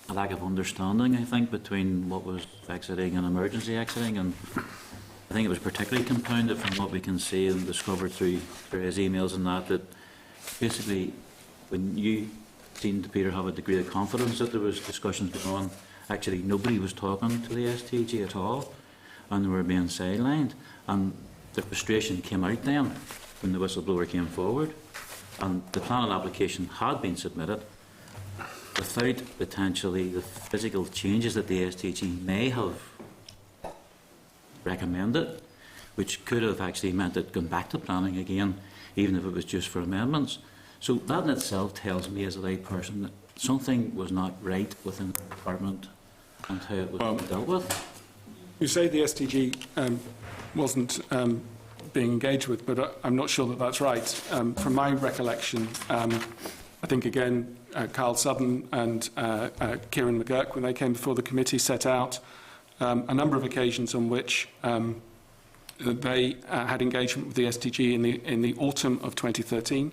lack of understanding, I think, between what was exiting and emergency exiting, and I think it was particularly compounded from what we can see and discovered through his emails and that basically when you seemed to, Peter, have a degree of confidence that there was discussions going on, actually nobody was talking to the STG at all, and they were being sidelined, and the frustration came out then when the whistleblower came forward, and the planning application had been submitted without potentially the physical changes that the STG may have recommended, which could have actually meant it going back to planning again, even if it was just for amendments. So that in itself tells me as a lay person that something was not right within the department and how it was dealt with. You say the STG wasn't being engaged with, but I'm not sure that that's right. From my recollection, I think, again, Carl Sutton and Kieran McGurk, when they came before the committee, set out a number of occasions on which they had engagement with the STG in the autumn of 2013.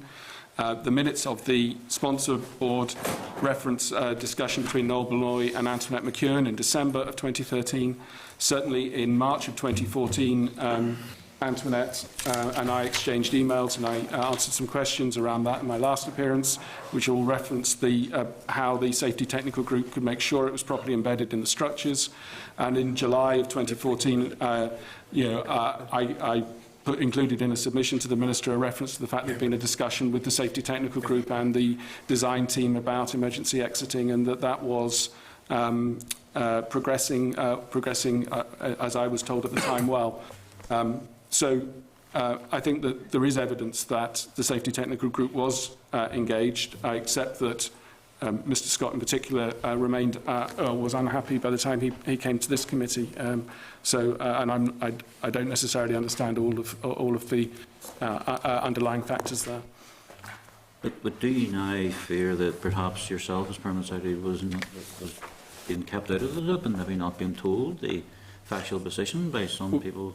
The minutes of the sponsor board reference discussion between Noel Benoit and Antoinette McKeown in December of 2013. Certainly in March of 2014, Antoinette and I exchanged emails, and I answered some questions around that in my last appearance, which all referenced how the safety technical group could make sure it was properly embedded in the structures. And in July of 2014, I included in a submission to the Minister a reference to the fact there had been a discussion with the safety technical group and the design team about emergency exiting, and that was progressing, as I was told at the time, well. So I think that there is evidence that the safety technical group was engaged. I accept that Mr. Scott in particular was unhappy by the time he came to this committee. And I don't necessarily understand all of the underlying factors there. But do you now fear that perhaps yourself as Permanent Secretary was being kept out of the loop and maybe not being told the factual position by some people?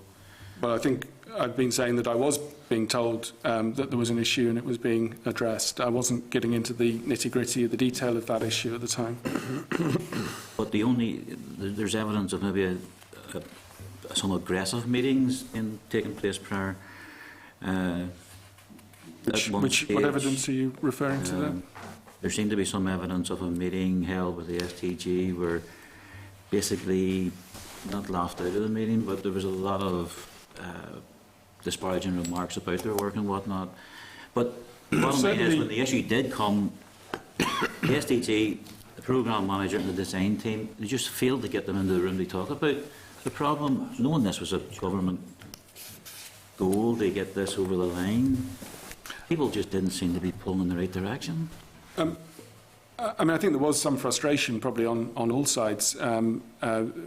Well, I think I've been saying that I was being told that there was an issue and it was being addressed. I wasn't getting into the nitty-gritty of the detail of that issue at the time. But there's evidence of maybe some aggressive meetings taking place prior. At one stage, What evidence are you referring to there? There seemed to be some evidence of a meeting held with the STG where basically, not laughed out of the meeting, but there was a lot of disparaging remarks about their work and whatnot. But the bottom line is, when the issue did come, the STG, the programme manager and the design team, they just failed to get them into the room to talk about the problem. Knowing this was a government goal to get this over the line, people just didn't seem to be pulling in the right direction. I mean, I think there was some frustration, probably on all sides.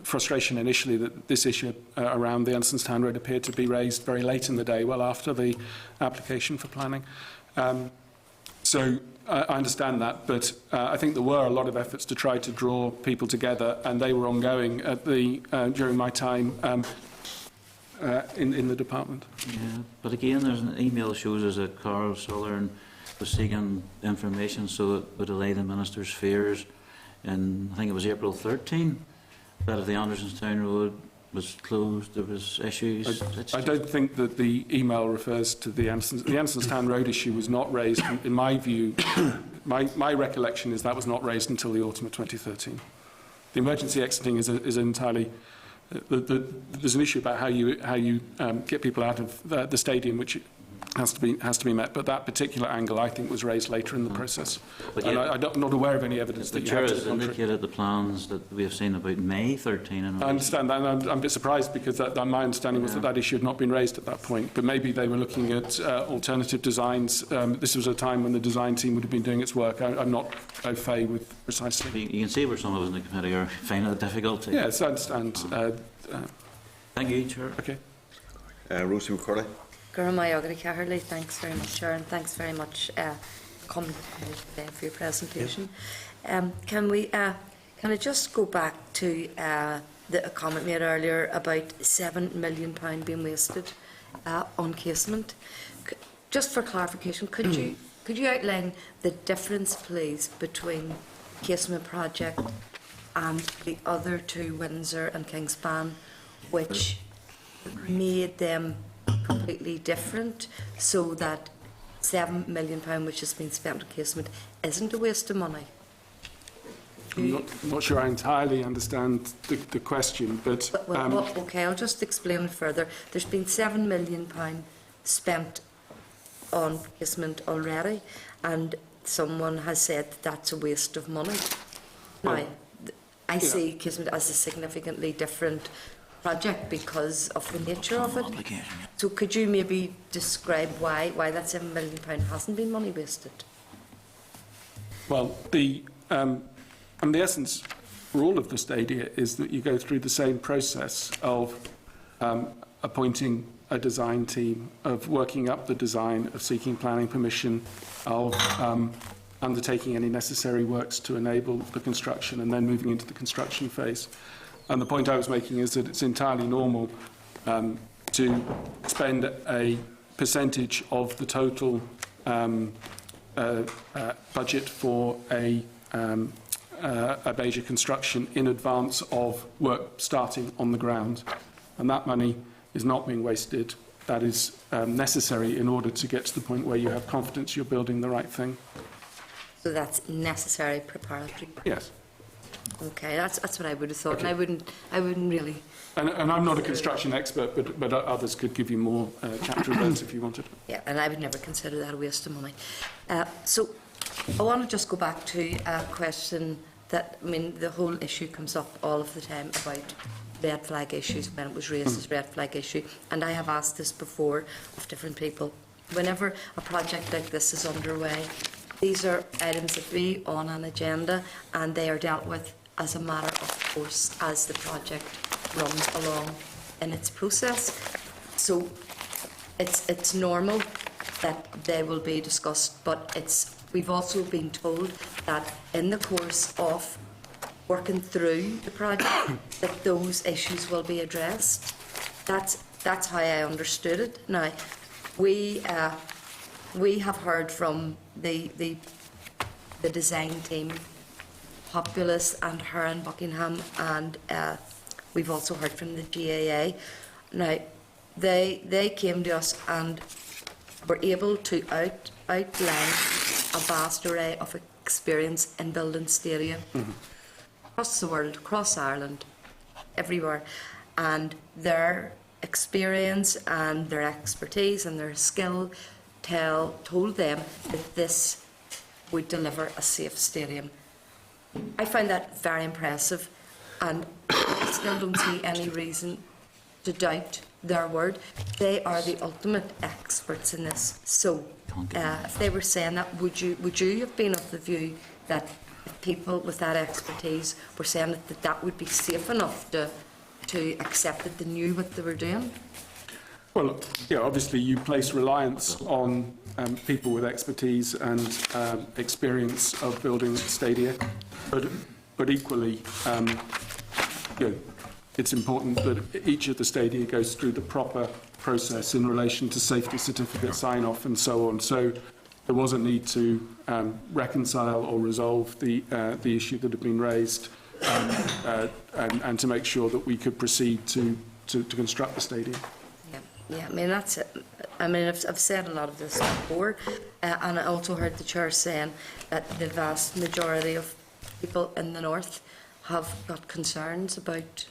Frustration initially that this issue around the Ensignstown Road appeared to be raised very late in the day, well after the application for planning. So I understand that, but I think there were a lot of efforts to try to draw people together, and they were ongoing during my time in the department. Yeah, but again, there's an email shows us that Carl Southern was seeking information so it would allay the minister's fears. And I think it was April 13 that if the Andersonstown Road was closed, there was issues. I don't think that the email refers to the Andersonstown Road issue was not raised. In my view, my recollection is that was not raised until the autumn of 2013. The emergency exiting is entirely. There's an issue about how you get people out of the stadium, which has to be met. But that particular angle, I think, was raised later in the process. But and I'm not aware of any evidence that the you chair have to has the contrary. indicated the plans that we have seen about May 13. And I understand that, and I'm a bit surprised because my understanding was that issue had not been raised at that point. But maybe they were looking at alternative designs. This was a time when the design team would have been doing its work. I'm not au fait with precisely. You can see where some of us in the committee are finding it difficult. Yes, I understand. Thank you, Chair. Okay. Rosie McCorley. Gurumai Caherley, thanks very much, Chair, and thanks very much coming today for your presentation. Can I just go back to the comment made earlier about £7 million being wasted on casement? Just for clarification, could you outline the difference, please, between casement project and the other two, Windsor and Kingspan, which made them completely different, so that £7 million which has been spent on casement isn't a waste of money? I'm not sure I entirely understand the question, but Okay, I'll just explain it further. There's been £7 million spent on casement already, and someone has said that that's a waste of money. Now, I see casement as a significantly different project because of the nature of it. So could you maybe describe why that £7 million hasn't been money wasted? well, the essence for all of the stadia is that you go through the same process of appointing a design team, of working up the design, of seeking planning permission, of undertaking any necessary works to enable the construction, and then moving into the construction phase. And the point I was making is that it's entirely normal to spend a percentage of the total budget for a major construction in advance of work starting on the ground. And that money is not being wasted. That is necessary in order to get to the point where you have confidence you're building the right thing. So that's necessary preparatory. Yes. Okay, that's what I would have thought, Okay. and I wouldn't really. And I'm not a construction expert, but others could give you more chapter events if you wanted. Yeah, and I would never consider that a waste of money. So I want to just go back to a question that, I mean, the whole issue comes up all of the time about red flag issues, when it was raised as red flag issue. And I have asked this before of different people. Whenever a project like this is underway, these are items that be on an agenda, and they are dealt with as a matter of course as the project runs along in its process. So it's normal that they will be discussed, but we've also been told that in the course of working through the project that those issues will be addressed. That's how I understood it. Now, we have heard from the design team, Populous and Heron Buckingham and we've also heard from the GAA. Now, they came to us and were able to outline a vast array of experience in building stadia across the world, across Ireland, everywhere, and their experience and their expertise and their skill told them that this would deliver a safe stadium. I find that very impressive, and I still don't see any reason to doubt their word. They are the ultimate experts in this. So, if they were saying that, would you have been of the view that if people with that expertise were saying that would be safe enough to accept that they knew what they were doing? Well, yeah, obviously you place reliance on people with expertise and experience of building stadia, but equally, it's important that each of the stadia goes through the proper process in relation to safety certificate sign-off and so on. So there was a need to reconcile or resolve the issue that had been raised, and to make sure that we could proceed to construct the stadium. Yeah, I mean, that's it. I mean, I've said a lot of this before, and I also heard the chair saying that the vast majority of people in the north have got concerns about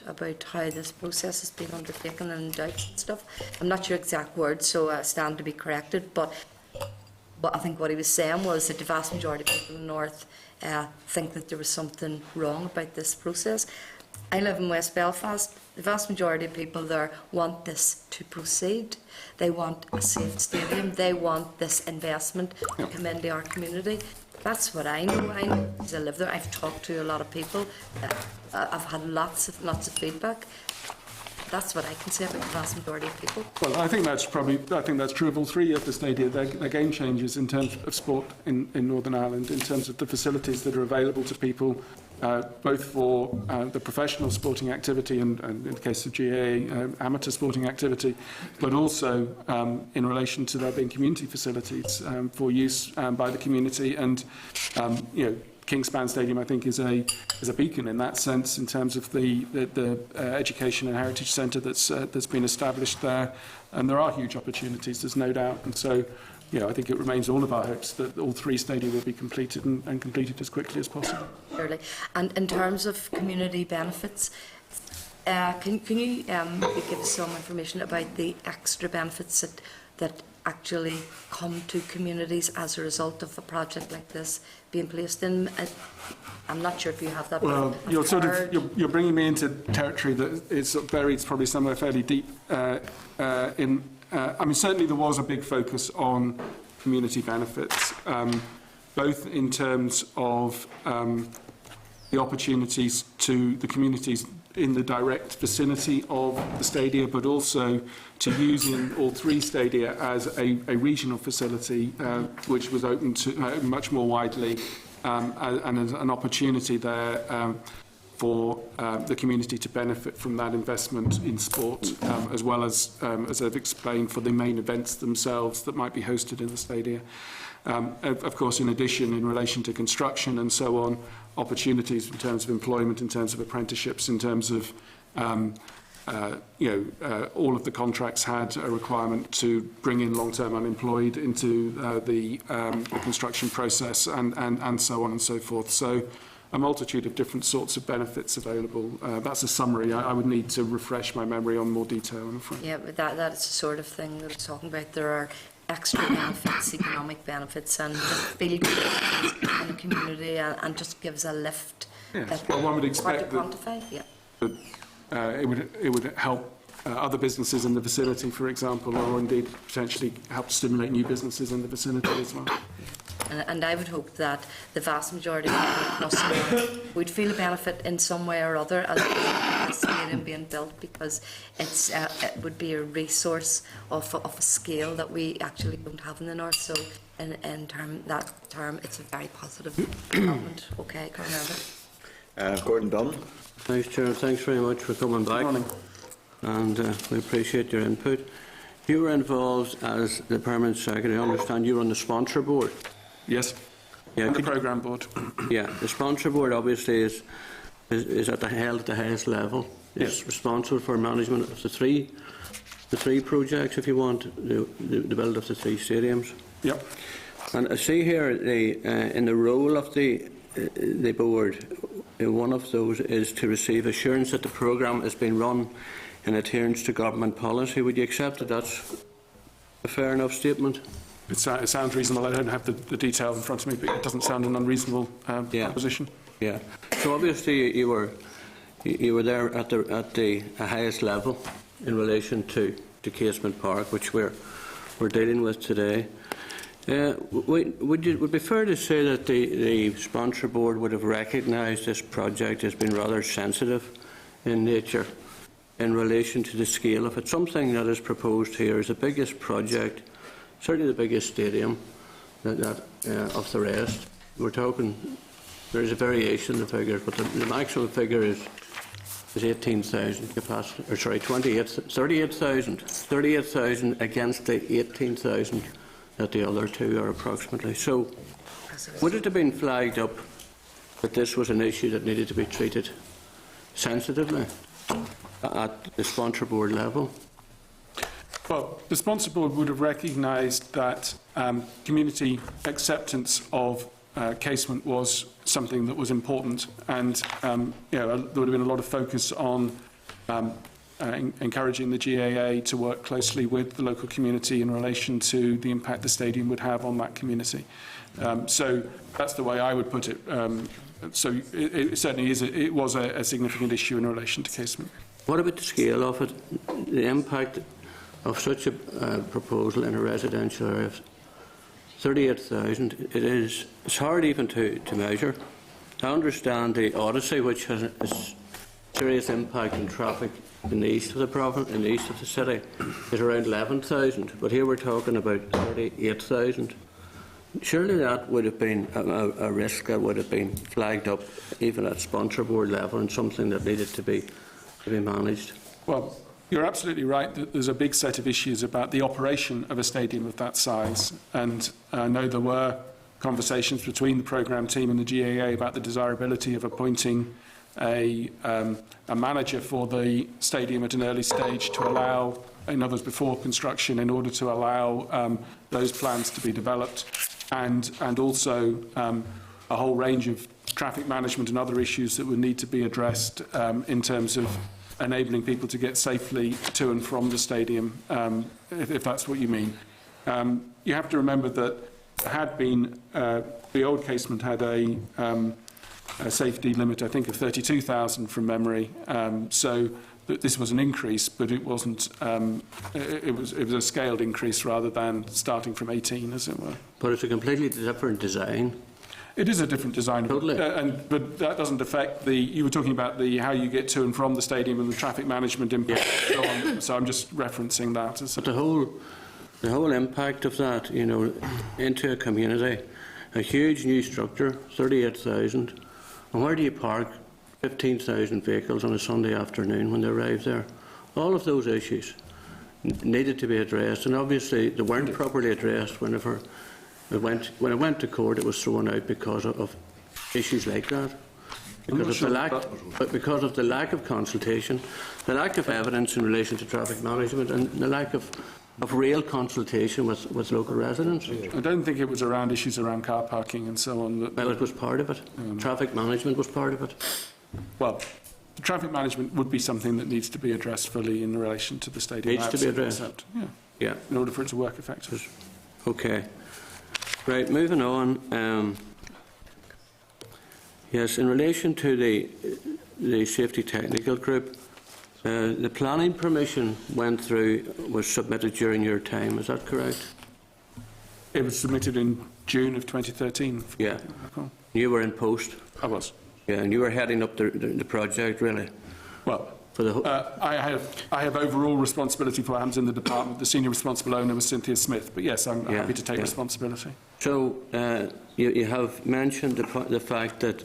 how this process has been undertaken and doubts and stuff. I'm not your exact words, so I stand to be corrected, but I think what he was saying was that the vast majority of people in the north think that there was something wrong about this process. I live in West Belfast. The vast majority of people there want this to proceed. They want a safe stadium. They want this investment to come into our community. That's what I know. I know because I live there. I've talked to a lot of people. I've had lots of feedback. That's what I can say about the vast majority of people. Well, I think that's true of all three of the stadia. They're game changers in terms of sport in Northern Ireland, in terms of the facilities that are available to people, both for the professional sporting activity and in the case of GAA, amateur sporting activity, but also in relation to there being community facilities for use by the community. And Kingspan Stadium, I think, is a beacon in that sense, in terms of the education and heritage centre that's been established there, and there are huge opportunities, there's no doubt. And so, I think it remains all of our hopes that all three stadia will be completed and completed as quickly as possible. Surely. And in terms of community benefits, can you give us some information about the extra benefits that actually come to communities as a result of a project like this being placed in? I'm not sure if you have that. Well, you're bringing me into territory that is buried probably somewhere fairly deep I mean, certainly there was a big focus on community benefits, both in terms of the opportunities to the communities in the direct vicinity of the stadia, but also to using all three stadia as a regional facility, which was open to much more widely, and as an opportunity there for the community to benefit from that investment in sport, as well as I've explained, for the main events themselves that might be hosted in the stadia. Of course, in addition, in relation to construction and so on, opportunities in terms of employment, in terms of apprenticeships, in terms of all of the contracts had a requirement to bring in long-term unemployed into the construction process, and so on and so forth. So a multitude of different sorts of benefits available. That's a summary. I would need to refresh my memory on more detail, I'm afraid. Yeah, but that's the sort of thing that I'm talking about. There are extra benefits, economic benefits, and feel good in the community, and just gives a lift. Yes. Well, one would expect hard to quantify. Yeah. It would help other businesses in the vicinity, for example, or indeed potentially help stimulate new businesses in the vicinity as well. And I would hope that the vast majority of people across the north would feel a benefit in some way or other as the stadium being built, because it would be a resource of a scale that we actually don't have in the north. So in that term, it's a very positive development. Okay, Gordon Dunn. Thanks, Chair. Thanks very much for coming back. Good morning. And we appreciate your input. You were involved as the Permanent Secretary. I understand you were on the sponsor board. Yes. Yeah, And the programme board. Yeah, the sponsor board obviously is is held at the highest level. It's Yes. responsible for management of the three projects, if you want, the build of the 3 stadiums. Yep. And I see here in the role of the board, one of those is to receive assurance that the programme is being run in adherence to government policy. Would you accept that that's a fair enough statement? It sounds reasonable. I don't have the details in front of me, but it doesn't sound an unreasonable proposition. Yeah. So obviously you were there at the highest level in relation to Casement Park, which we're dealing with today. Would it be fair to say that the sponsor board would have recognised this project as being rather sensitive in nature in relation to the scale of it? Something that is proposed here is the biggest project, certainly the biggest stadium of the rest. We're talking, there is a variation in the figures, but the maximum figure is 18,000 capacity, or sorry, 38,000 against the 18,000 that the other two are approximately. So, would it have been flagged up that this was an issue that needed to be treated sensitively at the sponsor board level? Well, the sponsor board would have recognised that community acceptance of casement was something that was important, and there would have been a lot of focus on encouraging the GAA to work closely with the local community in relation to the impact the stadium would have on that community. So that's the way I would put it. So it certainly is. It was a significant issue in relation to casement. What about the scale of it? The impact of such a proposal in a residential area? 38,000. It's hard even to measure. I understand the Odyssey, which has a serious impact on traffic in the east of the province, in the east of the city, is around 11,000. But here we're talking about 38,000. Surely that would have been a risk that would have been flagged up even at sponsor board level, and something that needed to be managed. Well, you're absolutely right that there's a big set of issues about the operation of a stadium of that size, and I know there were conversations between the programme team and the GAA about the desirability of appointing a manager for the stadium at an early stage to allow, in other words, before construction, in order to allow those plans to be developed, and also a whole range of traffic management and other issues that would need to be addressed in terms of enabling people to get safely to and from the stadium, if that's what you mean. You have to remember that there had been, the old casement had a safety limit, I think, of 32,000 from memory. So this was an increase, but it wasn't. It was a scaled increase rather than starting from 18, as it were. But it's a completely different design. It is a different design, Totally. but that doesn't affect the. You were talking about how you get to and from the stadium and the traffic management impact. And so on. So I'm just referencing that. But the whole impact of that, into a community, a huge new structure, 38,000, and where do you park 15,000 vehicles on a Sunday afternoon when they arrive there? All of those issues needed to be addressed, and obviously they weren't properly addressed when it went to court. It was thrown out because of issues like that. Because of the lack of consultation, the lack of evidence in relation to traffic management, and the lack of real consultation with local residents. I don't think it was around issues around car parking and so on. Well, it was part of it. Traffic management was part of it. Well, the traffic management would be something that needs to be addressed fully in relation to the stadium. Needs to be addressed. Yeah. In order for it to work effectively. Okay. Right, moving on. Yes, in relation to the safety technical group, the planning permission was submitted during your time. Is that correct? It was submitted in June of 2013. Yeah. You were in post. I was. Yeah, and you were heading up the project, really. Well, for the I have overall responsibility for what happens in the department. The senior responsible owner was Cynthia Smith, but yes, I'm happy to take responsibility. So you have mentioned the fact that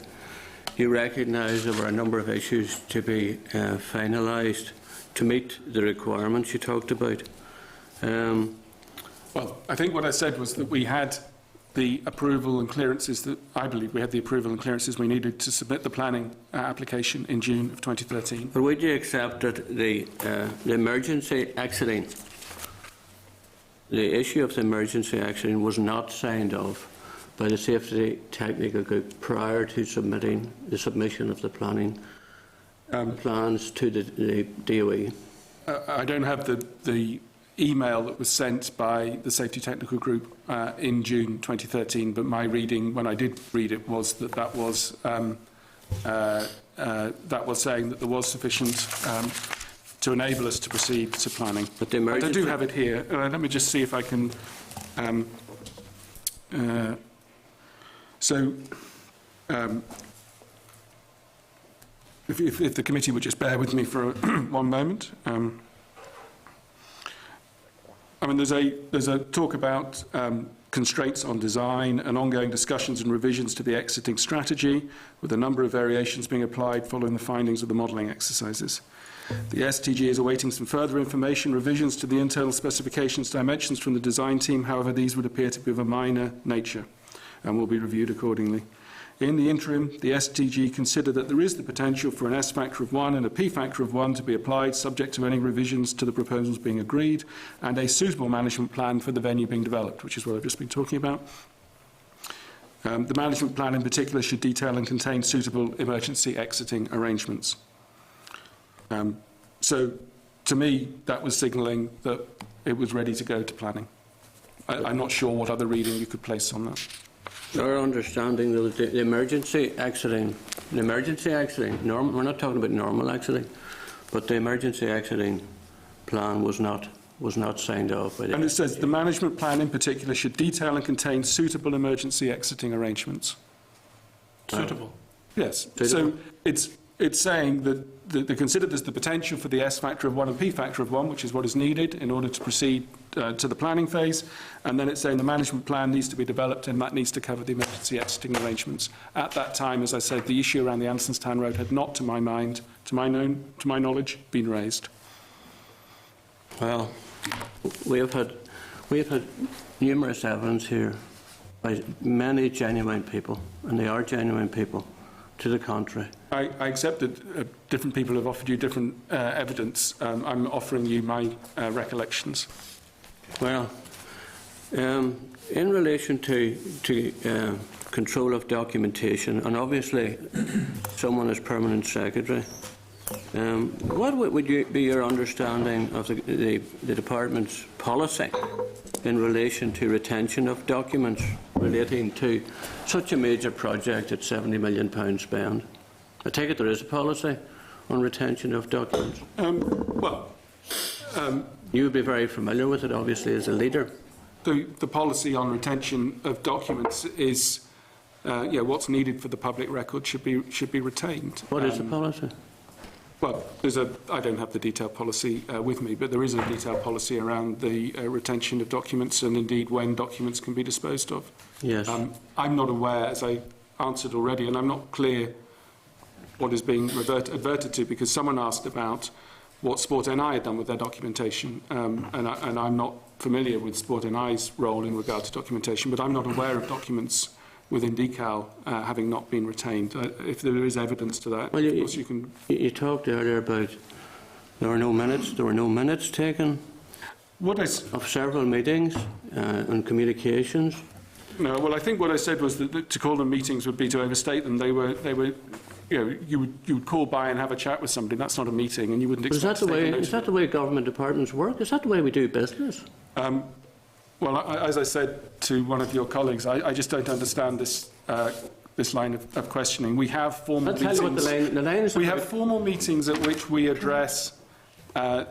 you recognise there were a number of issues to be finalised to meet the requirements you talked about. Well, I think what I said was that we had the approval and clearances that I believe we had the approval and clearances we needed to submit the planning application in June of 2013. But would you accept that the emergency exiting, the issue of the emergency exiting was not signed off by the Safety Technical Group prior to submitting the submission of the planning plans to the DOE? I don't have the email that was sent by the Safety Technical Group in June 2013, but my reading, when I did read it, was that was saying that there was sufficient to enable us to proceed to planning. But the And I emergency... do have it here. Let me just see if I can... If the committee would just bear with me for one moment. I mean, there's a talk about constraints on design and ongoing discussions and revisions to the exiting strategy, with a number of variations being applied following the findings of the modelling exercises. The STG is awaiting some further information, revisions to the internal specifications dimensions from the design team. However, these would appear to be of a minor nature and will be reviewed accordingly. In the interim, the STG consider that there is the potential for an S factor of 1 and a P factor of 1 to be applied, subject to any revisions to the proposals being agreed, and a suitable management plan for the venue being developed, which is what I've just been talking about. The management plan in particular should detail and contain suitable emergency exiting arrangements. So, to me, that was signalling that it was ready to go to planning. I'm not sure what other reading you could place on that. Our understanding that the emergency exiting, we're not talking about normal exiting, but the emergency exiting plan was not signed off by the... And it says the management plan in particular should detail and contain suitable emergency exiting arrangements. Suitable. Yes. Suitable. So it's saying that they consider there's the potential for the S factor of 1 and P factor of 1, which is what is needed in order to proceed to the planning phase. And then it's saying the management plan needs to be developed and that needs to cover the emergency exiting arrangements. At that time, as I said, the issue around the Ansonstown Road had not, to my mind, to my knowledge, been raised. Well, we have had numerous evidence here by many genuine people, and they are genuine people, to the contrary. I accept that different people have offered you different evidence. I'm offering you my recollections. Well, in relation to control of documentation, and obviously someone as permanent secretary, what would be your understanding of the department's policy in relation to retention of documents relating to such a major project at £70 million spend? I take it there is a policy on retention of documents. You would be very familiar with it, obviously, as a leader. The policy on retention of documents is, what's needed for the public record should be retained. What is the policy? Well, I don't have the detailed policy with me, but there is a detailed policy around the retention of documents and indeed when documents can be disposed of. Yes. I'm not aware, as I answered already, and I'm not clear what is being adverted to, because someone asked about what Sport NI had done with their documentation, and I'm not familiar with Sport NI's role in regard to documentation, but I'm not aware of documents within DECAL having not been retained. If there is evidence to that, well, of course you can... You talked earlier about there were no minutes taken of several meetings and communications. No, well, I think what I said was that to call them meetings would be to overstate them. They were you would call by and have a chat with somebody. That's not a meeting, and you wouldn't expect to take a note. Is that the way government departments work? Is that the way we do business? Well, as I said to one of your colleagues, I just don't understand this line of questioning. We have formal meetings. I'll tell you what the line is. We have formal meetings at which we address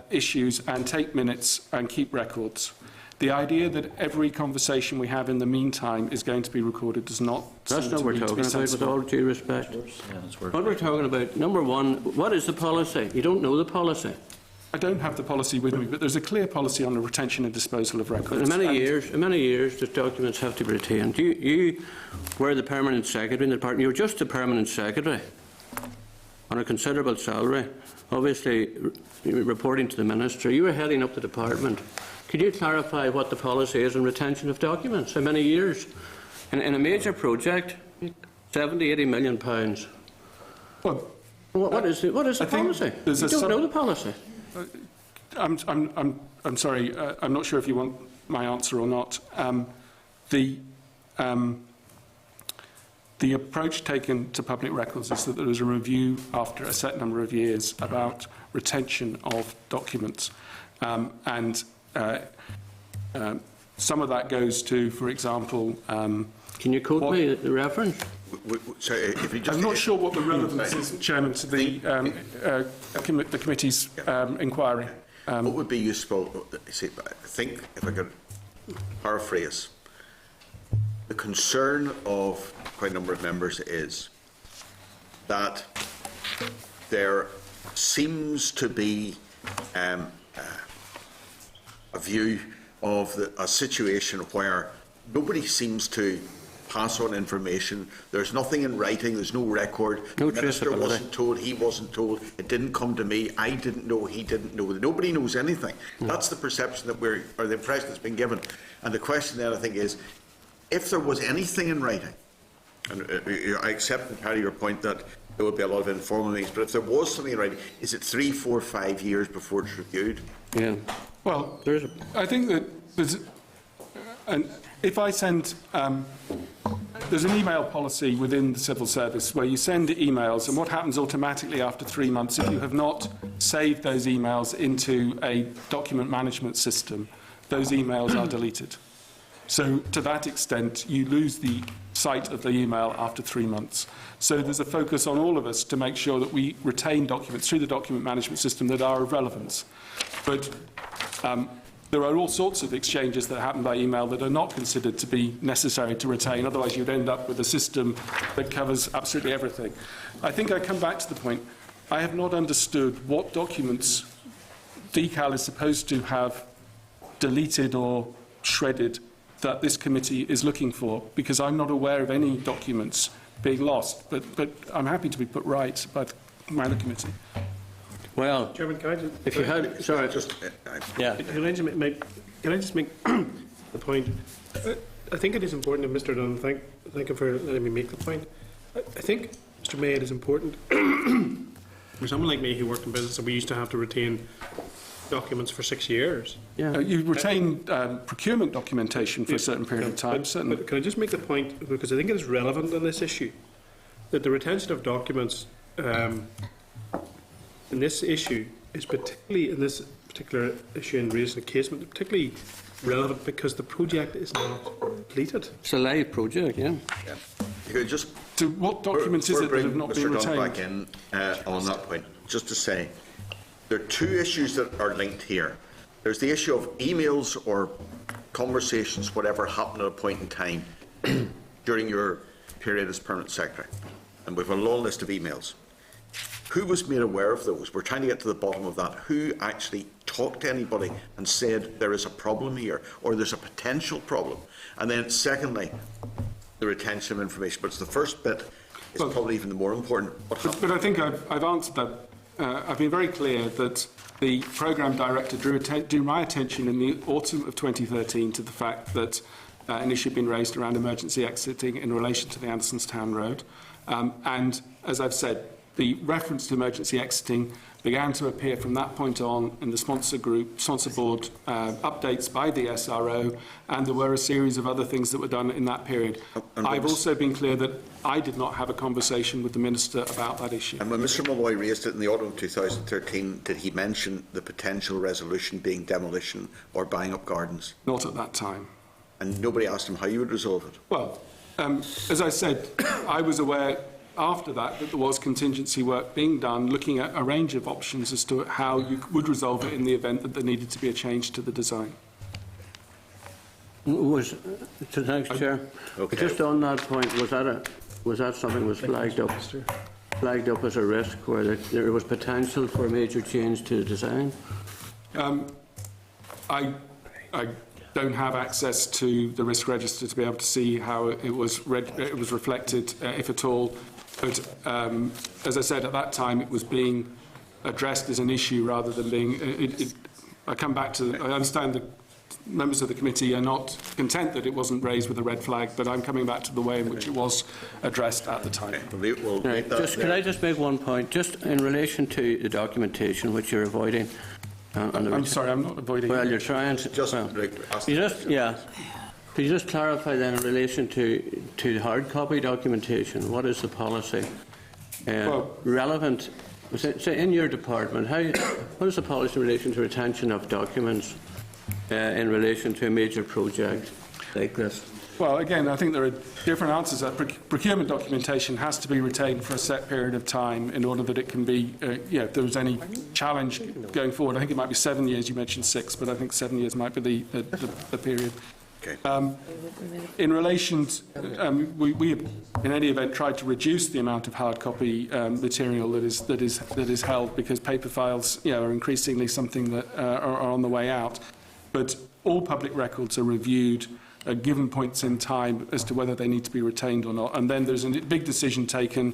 issues and take minutes and keep records. The idea that every conversation we have in the meantime is going to be recorded does not That's not what we're talking about, with all due respect. What we're talking about, number one, what is the policy? You don't know the policy. I don't have the policy with me, but there's a clear policy on the retention and disposal of records. In many years, the documents have to be retained. You were the permanent secretary in the department. You were just the permanent secretary on a considerable salary, obviously reporting to the minister. You were heading up the department. Could you clarify what the policy is on retention of documents? How many years In a major project, 70, 80 million pounds. Well, What is the I think policy? there's You a don't sub- know the policy. I'm sorry. I'm not sure if you want my answer or not. The approach taken to public records is that there is a review after a set number of years about retention of documents, and some of that goes to, for example. Can you quote me the reference? So if you just, I'm not sure what the relevance is, Chairman, to the committee's inquiry. what would be useful? See, I think if I could paraphrase, the concern of quite a number of members is that there seems to be a view of a situation where nobody seems to pass on information. There's nothing in writing. There's no record. No the minister traceability. wasn't told. He wasn't told. It didn't come to me. I didn't know. He didn't know. Nobody knows anything. That's the perception that or the impression that's been given. And the question then, I think, is if there was anything in writing, and I accept entirely your point that there would be a lot of informal meetings, but if there was something in writing, is it 3, 4, 5 years before it's reviewed? Yeah. Well, There's a, I think that there's, and if I send, there's an email policy within the civil service where you send emails, and what happens automatically after 3 months, if you have not saved those emails into a document management system, those emails are deleted. So to that extent, you lose the sight of the email after 3 months. So there's a focus on all of us to make sure that we retain documents through the document management system that are of relevance. But there are all sorts of exchanges that happen by email that are not considered to be necessary to retain. Otherwise, you'd end up with a system that covers absolutely everything. I think I come back to the point. I have not understood what documents DCAL is supposed to have deleted or shredded that this committee is looking for, because I'm not aware of any documents being lost. But I'm happy to be put right by the Minor Committee. well, Chairman, can I just... if you had, sorry, yeah. Can I just make the point? I think it is important, and Mr. Dunn, thank you for letting me make the point. I think, Mr. May, it is important for someone like me who worked in business and we used to have to retain documents for 6 years. Yeah. You retain procurement documentation for a certain period of time, certainly. But can I just make the point, because I think it is relevant on this issue, that the retention of documents in this issue is particularly, in this particular issue in raising a casement, particularly relevant because the project is not completed. It's a live project, yeah. You could just So what documents is it that have not been Mr. Dunn retained? back in on that point, just to say, there are two issues that are linked here. There's the issue of emails or conversations, whatever happened at a point in time during your period as permanent secretary. And we've a long list of emails. Who was made aware of those? We're trying to get to the bottom of that. Who actually talked to anybody and said there is a problem here or there's a potential problem? And then secondly, the retention of information. But it's the first bit is probably even the more important. What happened? But I think I've answered that. I've been very clear that the programme director drew my attention in the autumn of 2013 to the fact that an issue had been raised around emergency exiting in relation to the Andersonstown Road. And as I've said, the reference to emergency exiting began to appear from that point on in the sponsor board updates by the SRO, and there were a series of other things that were done in that period. I've also been clear that I did not have a conversation with the Minister about that issue. And when Mr Malloy raised it in the autumn of 2013, did he mention the potential resolution being demolition or buying up gardens? Not at that time. And nobody asked him how you would resolve it? Well, as I said, I was aware after that there was contingency work being done looking at a range of options as to how you would resolve it in the event that there needed to be a change to the design. Thanks, Chair. Okay. Just on that point, was that something that was flagged up as a risk where there was potential for a major change to the design? I don't have access to the risk register to be able to see how it was reflected, if at all. But as I said, at that time, it was being addressed as an issue rather than being. I come back to. I understand members of the committee are not content that it wasn't raised with a red flag, but I'm coming back to the way in which it was addressed at the time. We'll Right, make that can I just make one point, just in relation to the documentation which you're avoiding? I'm sorry, I'm not avoiding. Well, you're trying to. Just, well, ask you the just, yeah. Could you just clarify then in relation to hard copy documentation? What is the policy relevant? Say in your department, what is the policy in relation to retention of documents in relation to a major project like this? Well, again, I think there are different answers. Procurement documentation has to be retained for a set period of time in order that it can be, if there was any challenge going forward. I think it might be 7 years. You mentioned 6, but I think 7 years might be the period. Okay. In relation, we in any event tried to reduce the amount of hard copy material that is held, because paper files, are increasingly something that are on the way out. But all public records are reviewed at given points in time as to whether they need to be retained or not, and then there's a big decision taken.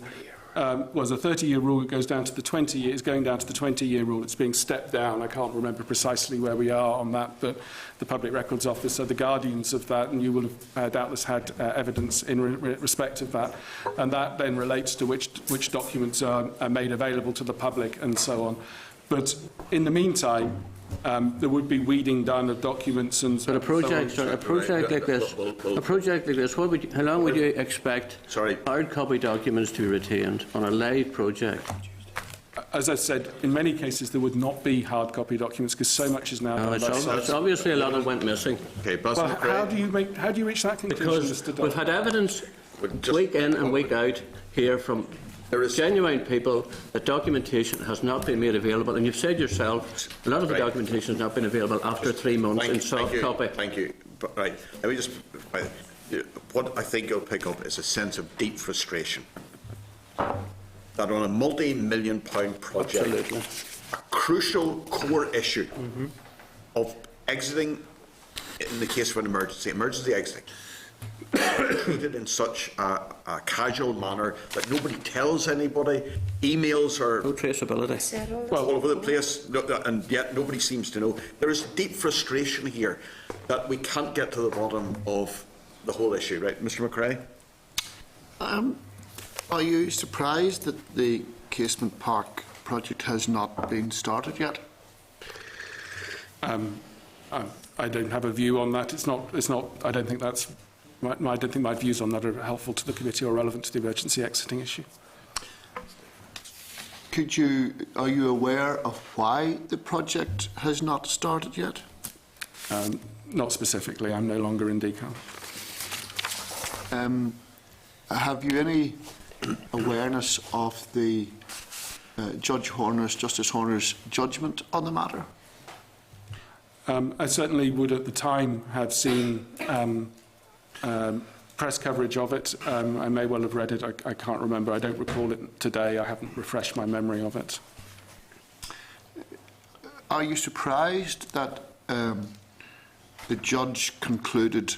Was a 30-year rule, it goes down to the 20 years, it's going down to the 20-year rule, it's being stepped down. I can't remember precisely where we are on that, but the Public Records Office are the guardians of that, and you will have doubtless had evidence in respect of that. And that then relates to which documents are made available to the public and so on. But in the meantime, there would be weeding done of documents and. But a project like this, how long would you expect hard copy documents to be retained on a live project? As I said, in many cases there would not be hard copy documents because so much is now done. It's obviously a lot of went missing. Okay, well, how do you reach that conclusion? Because we've had evidence week in and week out here from genuine people that documentation has not been made available, and you've said yourself a lot of the documentation has not been available after 3 months in soft copy. Thank you. Right, let me just. What I think you'll pick up is a sense of deep frustration that on a multi-million-pound project, a crucial core issue of exiting, in the case of an emergency exiting, treated in such a casual manner that nobody tells anybody, emails are no traceability. all over the place, and yet nobody seems to know. There is deep frustration here that we can't get to the bottom of the whole issue, right, Mr. McRae? Are you surprised that the Casement Park project has not been started yet? I don't have a view on that. It's not. I don't think that's. I don't think my views on that are helpful to the committee or relevant to the emergency exiting issue. Are you aware of why the project has not started yet? Not specifically. I'm no longer in DECOM. Have you any awareness of the Justice Horner's judgment on the matter? I certainly would at the time have seen press coverage of it. I may well have read it. I can't remember. I don't recall it today. I haven't refreshed my memory of it. Are you surprised that the judge concluded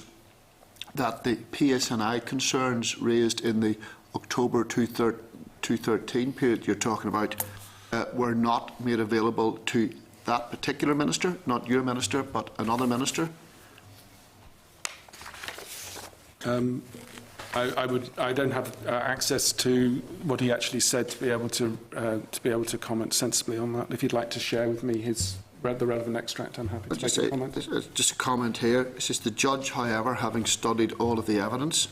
that the PSNI concerns raised in the October 2013 period you're talking about were not made available to that particular minister, not your minister, but another minister? I don't have access to what he actually said to be able to comment sensibly on that. If you'd like to share with me the relevant extract, I'm happy to make a comment. Just a comment here. It says the judge, however, having studied all of the evidence,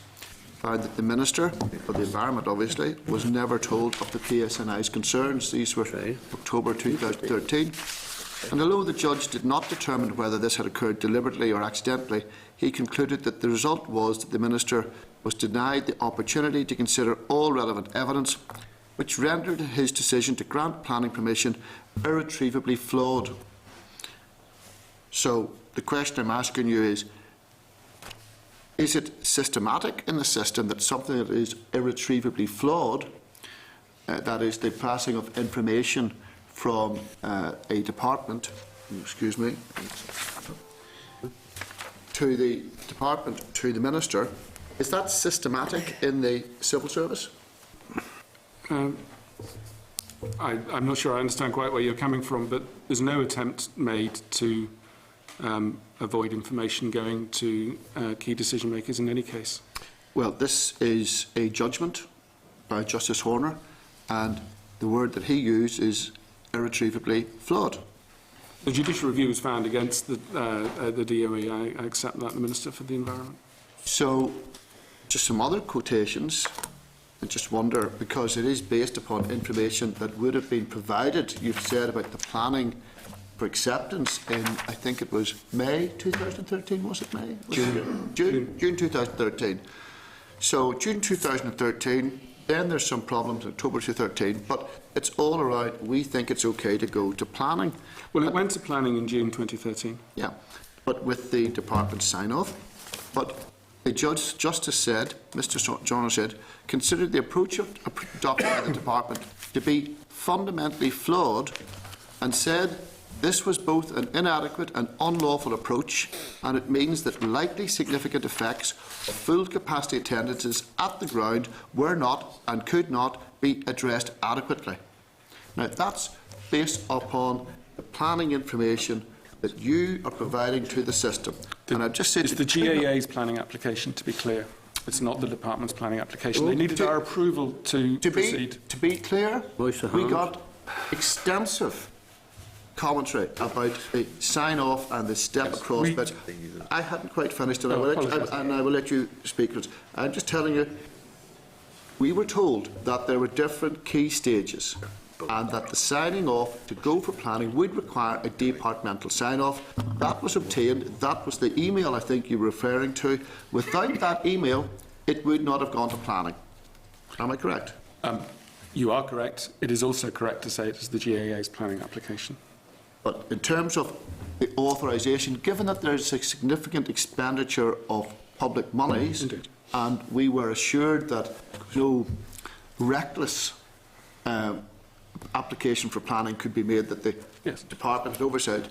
found that the Minister for the Environment, obviously, was never told of the PSNI's concerns. These were October 2013. And although the judge did not determine whether this had occurred deliberately or accidentally, he concluded that the result was that the Minister was denied the opportunity to consider all relevant evidence, which rendered his decision to grant planning permission irretrievably flawed. So the question I'm asking you is it systematic in the system that something that is irretrievably flawed, that is the passing of information from a department, to the department to the Minister, is that systematic in the civil service? I'm not sure I understand quite where you're coming from, but there's no attempt made to avoid information going to key decision makers in any case. Well, this is a judgment by Justice Horner, and the word that he used is irretrievably flawed. The judicial review was found against the DOE. I accept that, the Minister for the Environment. So, just some other quotations. I just wonder, because it is based upon information that would have been provided, you've said about the planning for acceptance in, I think it was May 2013, was it May? June 2013. So, June 2013, then there's some problems in October 2013, but it's all around, we think it's okay to go to planning. Well, it went to planning in June 2013. Yeah, but with the department sign-off. But the Justice said, Mr. Joyner said, considered the approach adopted by the department to be fundamentally flawed, and said this was both an inadequate and unlawful approach, and it means that likely significant effects of full capacity attendances at the ground were not and could not be addressed adequately. Now, that's based upon the planning information that you are providing to the system. And I've just said it's the GAA's planning application, to be clear. It's not the department's planning application. They needed our approval to proceed. To be clear, Voice the we hand. got extensive commentary about the sign-off and the step across, but I hadn't quite finished, and I will let you speak. I'm just telling you, we were told that there were different key stages, and that the signing off to go for planning would require a departmental sign-off. That was obtained. That was the email I think you were referring to. Without that email, it would not have gone to planning. Am I correct? You are correct. It is also correct to say it is the GAA's planning application. But in terms of the authorisation, given that there is a significant expenditure of public monies, and we were assured that no reckless application for planning could be made, that the department had oversight,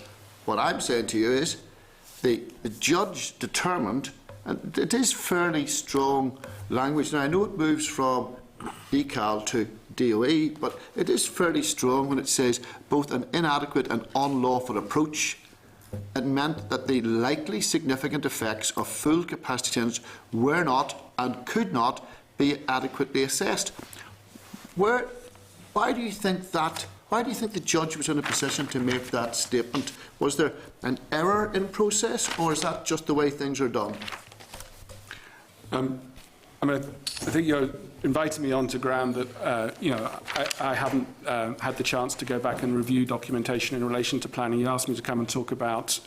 what I'm saying to you is the judge determined, and it is fairly strong language. Now, I know it moves from DCAL to DOE, but it is fairly strong when it says both an inadequate and unlawful approach. It meant that the likely significant effects of full capacity attendance were not and could not be adequately assessed. Why do you think the judge was in a position to make that statement? Was there an error in process, or is that just the way things are done? I think you're inviting me onto ground that I haven't had the chance to go back and review documentation in relation to planning. You asked me to come and talk about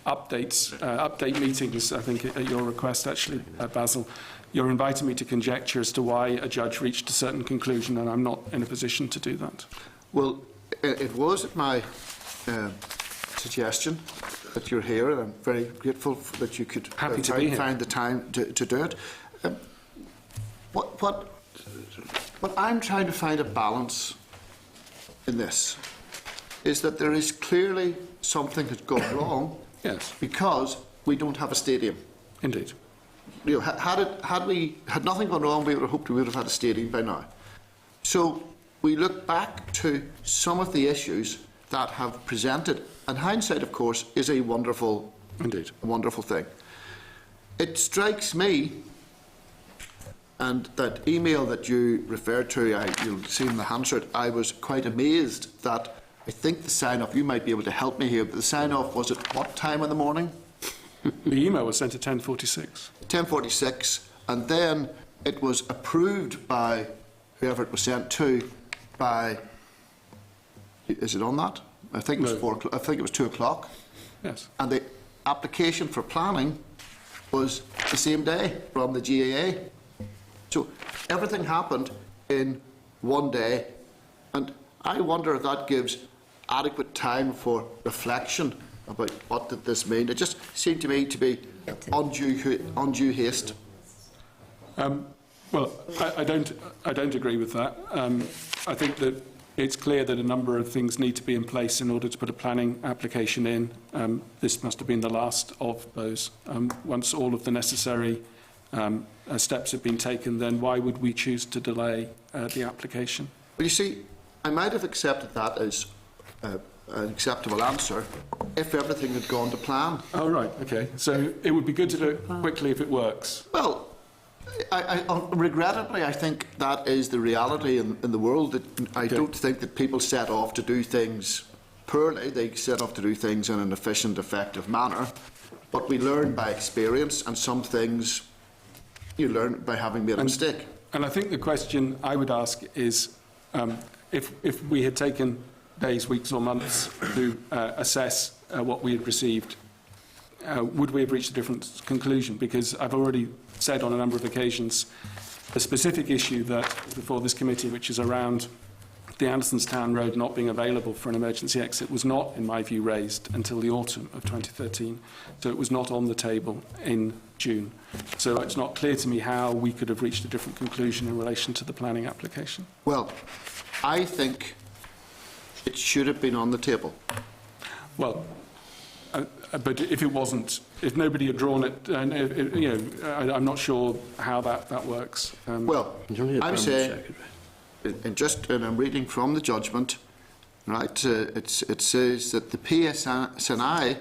update meetings, I think, at your request, actually, Basil. You're inviting me to conjecture as to why a judge reached a certain conclusion, and I'm not in a position to do that. Well, it was at my suggestion that you're here, and I'm very grateful that you could Happy to be here. find the time to do it. What I'm trying to find a balance in this is that there is clearly something that's gone wrong. Yes. Because we don't have a stadium. Indeed. You know, had nothing gone wrong, we would have hoped we would have had a stadium by now. So we look back to some of the issues that have presented, and hindsight, of course, is a wonderful thing. It strikes me, and that email that you referred to, you'll see in the Hansard, I was quite amazed that I think the sign-off, you might be able to help me here, but the sign-off was at what time in the morning? The email was sent at 10:46. 10:46, and then it was approved by whoever it was sent to by, is it on that? I think it was 4 o'clock, I think it was 2 o'clock. Yes. And the application for planning was the same day from the GAA. So everything happened in one day, and I wonder if that gives adequate time for reflection about what did this mean. It just seemed to me to be undue haste. Well, I don't agree with that. I think that it's clear that a number of things need to be in place in order to put a planning application in. This must have been the last of those. Once all of the necessary steps have been taken, then why would we choose to delay the application? Well, you see, I might have accepted that as an acceptable answer if everything had gone to plan. Oh, right, okay. So it would be good to do it quickly if it works. Well, regrettably, I think that is the reality in the world. That I don't think that people set off to do things poorly. They set off to do things in an efficient, effective manner. But we learn by experience, and some things you learn by having made a mistake. And I think the question I would ask is, if we had taken days, weeks or months to assess what we had received, would we have reached a different conclusion? Because I've already said on a number of occasions the specific issue that before this committee, which is around the Andersonstown Road not being available for an emergency exit, was not, in my view, raised until the autumn of 2013. So it was not on the table in June. So it's not clear to me how we could have reached a different conclusion in relation to the planning application. Well, I think it should have been on the table. Well, but if it wasn't, if nobody had drawn it, I'm not sure how that works. Well, I'm saying, and I'm reading from the judgment, right? It says that the PSNI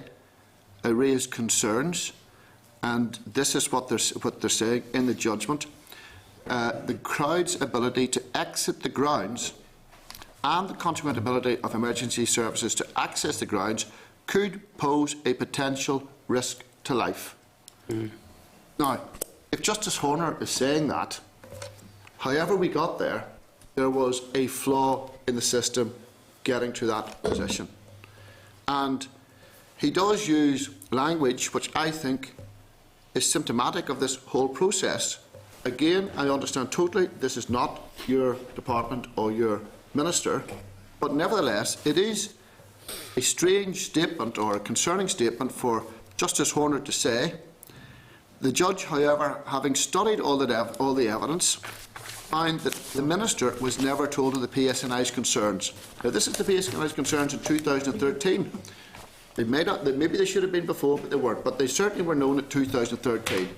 raised concerns, and this is what they're saying in the judgment: the crowd's ability to exit the grounds and the consequent ability of emergency services to access the grounds could pose a potential risk to life. Now, if Justice Horner is saying that, however we got there, there was a flaw in the system getting to that position. And he does use language which I think is symptomatic of this whole process. Again, I understand totally this is not your department or your minister, but nevertheless, it is a strange statement or a concerning statement for Justice Horner to say. The judge, however, having studied all the evidence, found that the minister was never told of the PSNI's concerns. Now, this is the PSNI's concerns in 2013. Maybe they should have been before, but they weren't. But they certainly were known in 2013.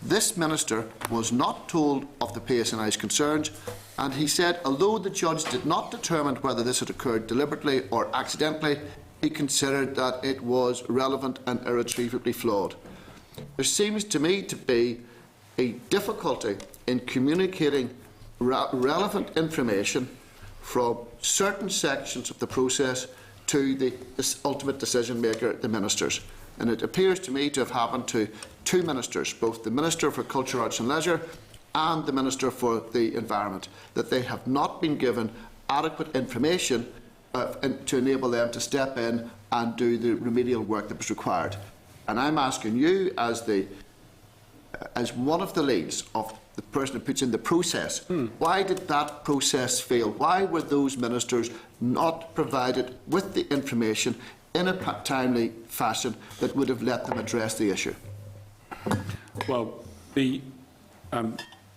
This minister was not told of the PSNI's concerns, and he said, although the judge did not determine whether this had occurred deliberately or accidentally, he considered that it was relevant and irretrievably flawed. There seems to me to be a difficulty in communicating relevant information from certain sections of the process to the ultimate decision maker, the ministers. And it appears to me to have happened to two ministers, both the Minister for Culture, Arts and Leisure and the Minister for the Environment, that they have not been given adequate information to enable them to step in and do the remedial work that was required. And I'm asking you, as one of the leads of the person who puts in the process, why did that process fail? Why were those ministers not provided with the information in a timely fashion that would have let them address the issue? Well, we've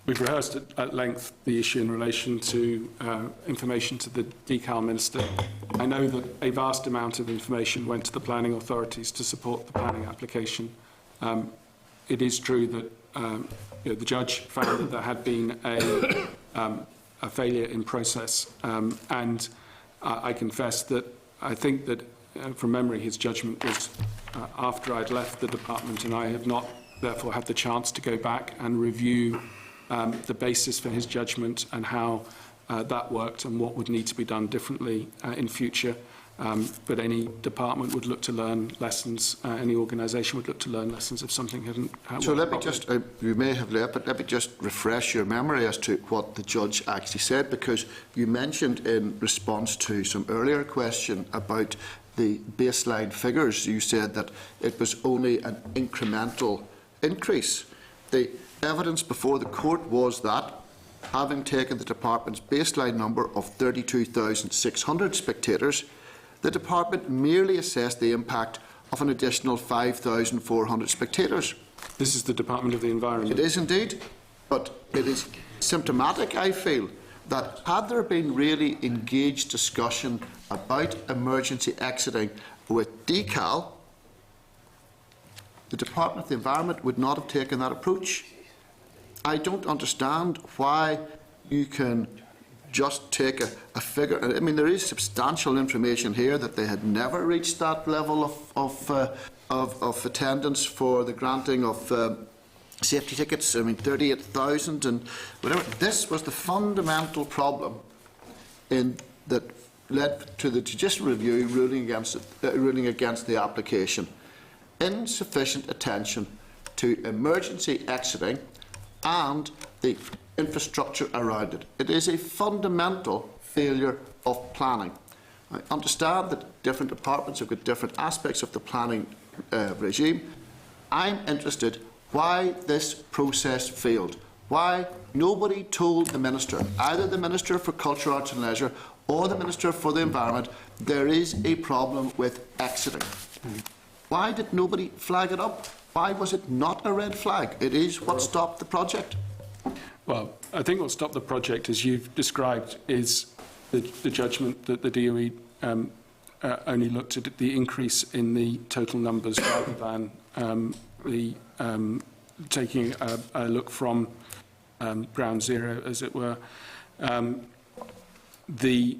rehearsed at length the issue in relation to information to the Decal Minister. I know that a vast amount of information went to the planning authorities to support the planning application. It is true that the judge found that there had been a failure in process, and I confess that I think that, from memory, his judgment was after I'd left the department, and I have not therefore had the chance to go back and review the basis for his judgment and how that worked and what would need to be done differently in future. But any department would look to learn lessons, any organisation would look to learn lessons if something hadn't worked. So let me just, you may have left, but let me just refresh your memory as to what the judge actually said, because you mentioned in response to some earlier question about the baseline figures, you said that it was only an incremental increase. The evidence before the court was that, having taken the department's baseline number of 32,600 spectators, the department merely assessed the impact of an additional 5,400 spectators. This is the Department of the Environment. It is indeed, but it is symptomatic, I feel, that had there been really engaged discussion about emergency exiting with Decal, the Department of the Environment would not have taken that approach. I don't understand why you can just take a figure. I mean, there is substantial information here that they had never reached that level of attendance for the granting of safety tickets. I mean, 38,000 and whatever. This was the fundamental problem that led to the Judicial Review ruling against the application. Insufficient attention to emergency exiting and the infrastructure around it. It is a fundamental failure of planning. I understand that different departments have got different aspects of the planning regime. I'm interested why this process failed. Why nobody told the Minister, either the Minister for Culture, Arts and Leisure or the Minister for the Environment, there is a problem with exiting. Why did nobody flag it up? Why was it not a red flag? It is what stopped the project. Well, I think what stopped the project, as you've described, is the judgment that the DOE only looked at the increase in the total numbers rather than taking a look from ground zero, as it were. The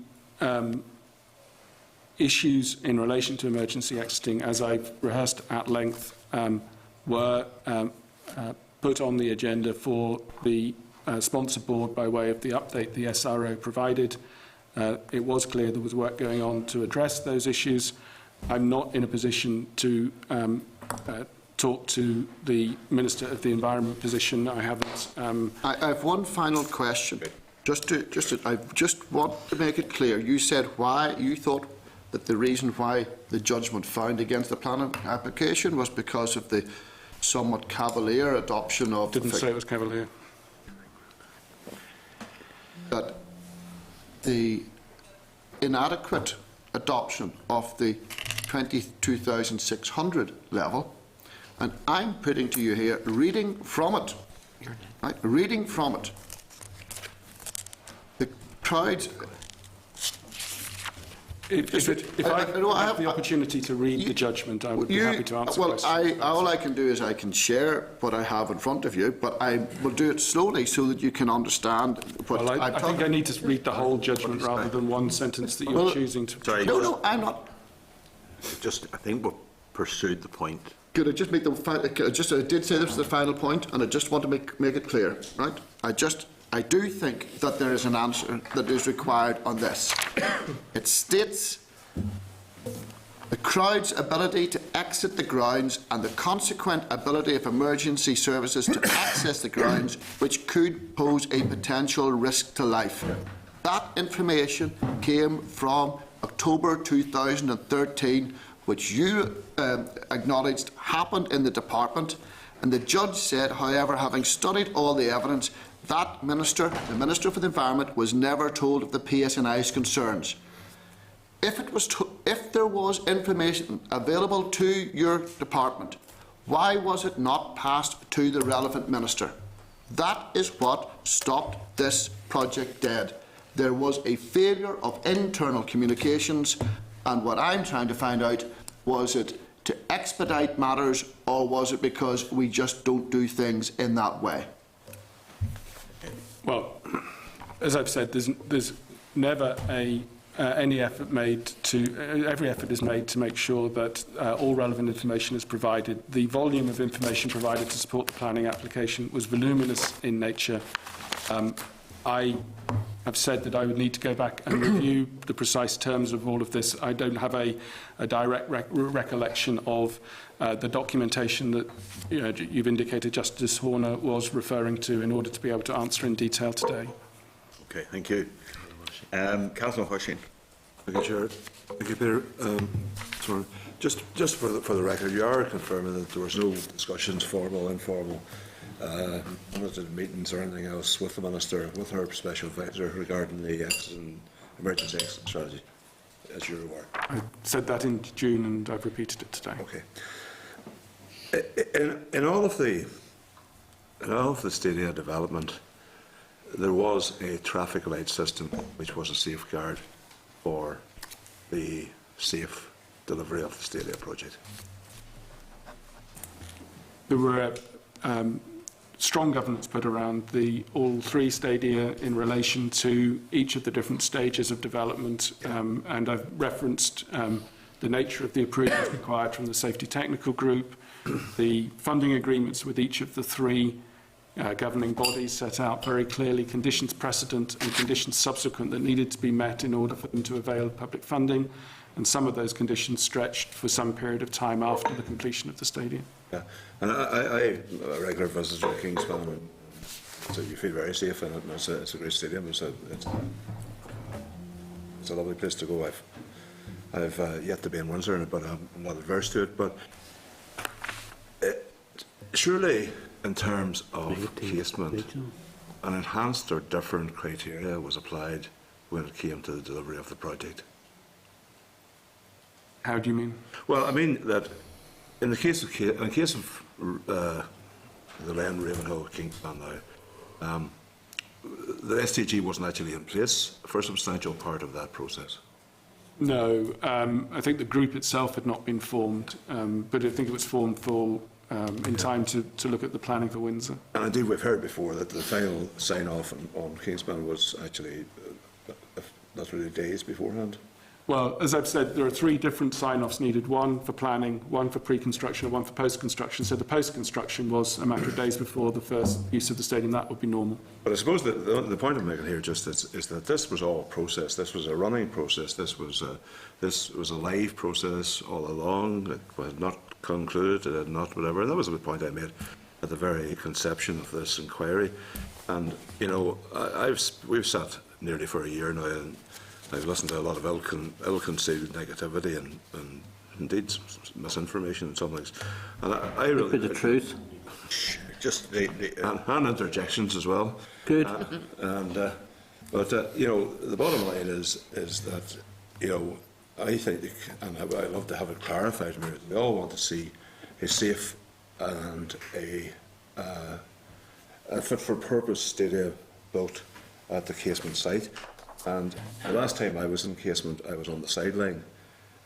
issues in relation to emergency exiting, as I've rehearsed at length, were put on the agenda for the sponsor board by way of the update the SRO provided. It was clear there was work going on to address those issues. I'm not in a position to talk to the Minister of the Environment position. I haven't. I have one final question. I just want to make it clear. You said why you thought that the reason why the judgment found against the planning application was because of the somewhat cavalier adoption of. Didn't say it was cavalier. That the inadequate adoption of the 22,600 level, and I'm putting to you here, reading from it, right, reading from it, the crowds. If I have the opportunity to read the judgment, I would be happy to answer questions. All I can do is I can share what I have in front of you, but I will do it slowly so that you can understand what well, I'm I think I need to read the whole judgment rather than one sentence that you're choosing to. Sorry. No, I'm not. I think we've pursued the point. Could I just make I did say this was the final point, and I just want to make it clear, right? I do think that there is an answer that is required on this. It states the crowd's ability to exit the grounds and the consequent ability of emergency services to access the grounds, which could pose a potential risk to life. That information came from October 2013, which you acknowledged happened in the department, and the judge said, however, having studied all the evidence, that Minister, the Minister for the Environment, was never told of the PSNI's concerns. If there was information available to your department, why was it not passed to the relevant minister? That is what stopped this project dead. There was a failure of internal communications, and what I'm trying to find out, was it to expedite matters, or was it because we just don't do things in that way? Well, as I've said, there's never any effort made to. Every effort is made to make sure that all relevant information is provided. The volume of information provided to support the planning application was voluminous in nature. I have said that I would need to go back and review the precise terms of all of this. I don't have a direct recollection of the documentation that you've indicated Justice Horner was referring to in order to be able to answer in detail today. Okay, thank you. Councillor Hoshin. Thank you, Chair. Thank you, Peter. Sorry. Just for the record, you are confirming that there was no discussions, formal, informal, limited meetings or anything else with the Minister, with her Special Advisor regarding the emergency exit strategy, as you're aware. I said that in June and I've repeated it today. Okay. In all of the stadia development, there was a traffic light system which was a safeguard for the safe delivery of the stadia project. There were strong governance put around all three stadia in relation to each of the different stages of development, and I've referenced the nature of the approvals required from the Safety Technical Group, the funding agreements with each of the three governing bodies set out very clearly conditions precedent and conditions subsequent that needed to be met in order for them to avail public funding, and some of those conditions stretched for some period of time after the completion of the stadium. Yeah, and I a regular visitor to Kingspan, and so you feel very safe in it, and it's a great stadium. It's a lovely place to go. I've yet to be in Windsor, but I'm not adverse to it. But surely, in terms of casement, an enhanced or different criteria was applied when it came to the delivery of the project. How do you mean? Well, I mean that in the case of the Len Ravenhill Kingspan now, the STG wasn't actually in place for a substantial part of that process. No, I think the group itself had not been formed, but I think it was formed in time to look at the planning for Windsor. And indeed, we've heard before that the final sign-off on Kingspan was actually not really days beforehand. Well, as I've said, there are three different sign-offs needed, one for planning, one for pre-construction, and one for post-construction. So the post-construction was a matter of days before the first use of the stadium. That would be normal. But I suppose the point I'm making here just is that this was all a process. This was a running process. This was a live process all along. It was not concluded. It had not whatever. And that was the point I made at the very conception of this inquiry. And, you know, we've sat nearly for a year now, and I've listened to a lot of ill-concealed negativity and indeed misinformation in some things. And I really... But the truth. Just and interjections as well. Good. But you know, the bottom line is that, you know, I think, and I'd love to have it clarified, we all want to see a safe and a fit-for-purpose stadium built at the Casement site. And the last time I was in Casement, I was on the sideline,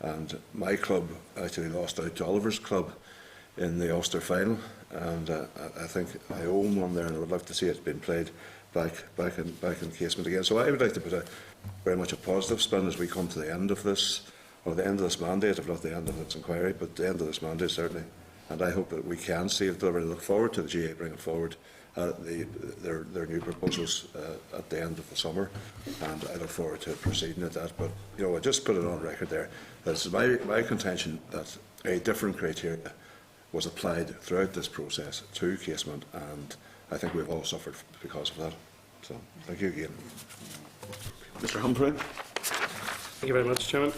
and my club actually lost out to Oliver's club in the Ulster final, and I think I own one there, and I would love to see it being played back in Casement again. So I would like to put very much a positive spin as we come to the end of this, or the end of this mandate, if not the end of its inquiry, but the end of this mandate certainly. And I hope that we can see it delivered. I look forward to the GA bringing forward their new proposals at the end of the summer, and I look forward to proceeding at that. But you know, I just put it on record there. That's my contention that a different criteria was applied throughout this process to Casement, and I think we've all suffered because of that. So thank you again, Mr. Humphrey. Thank you very much, Chairman.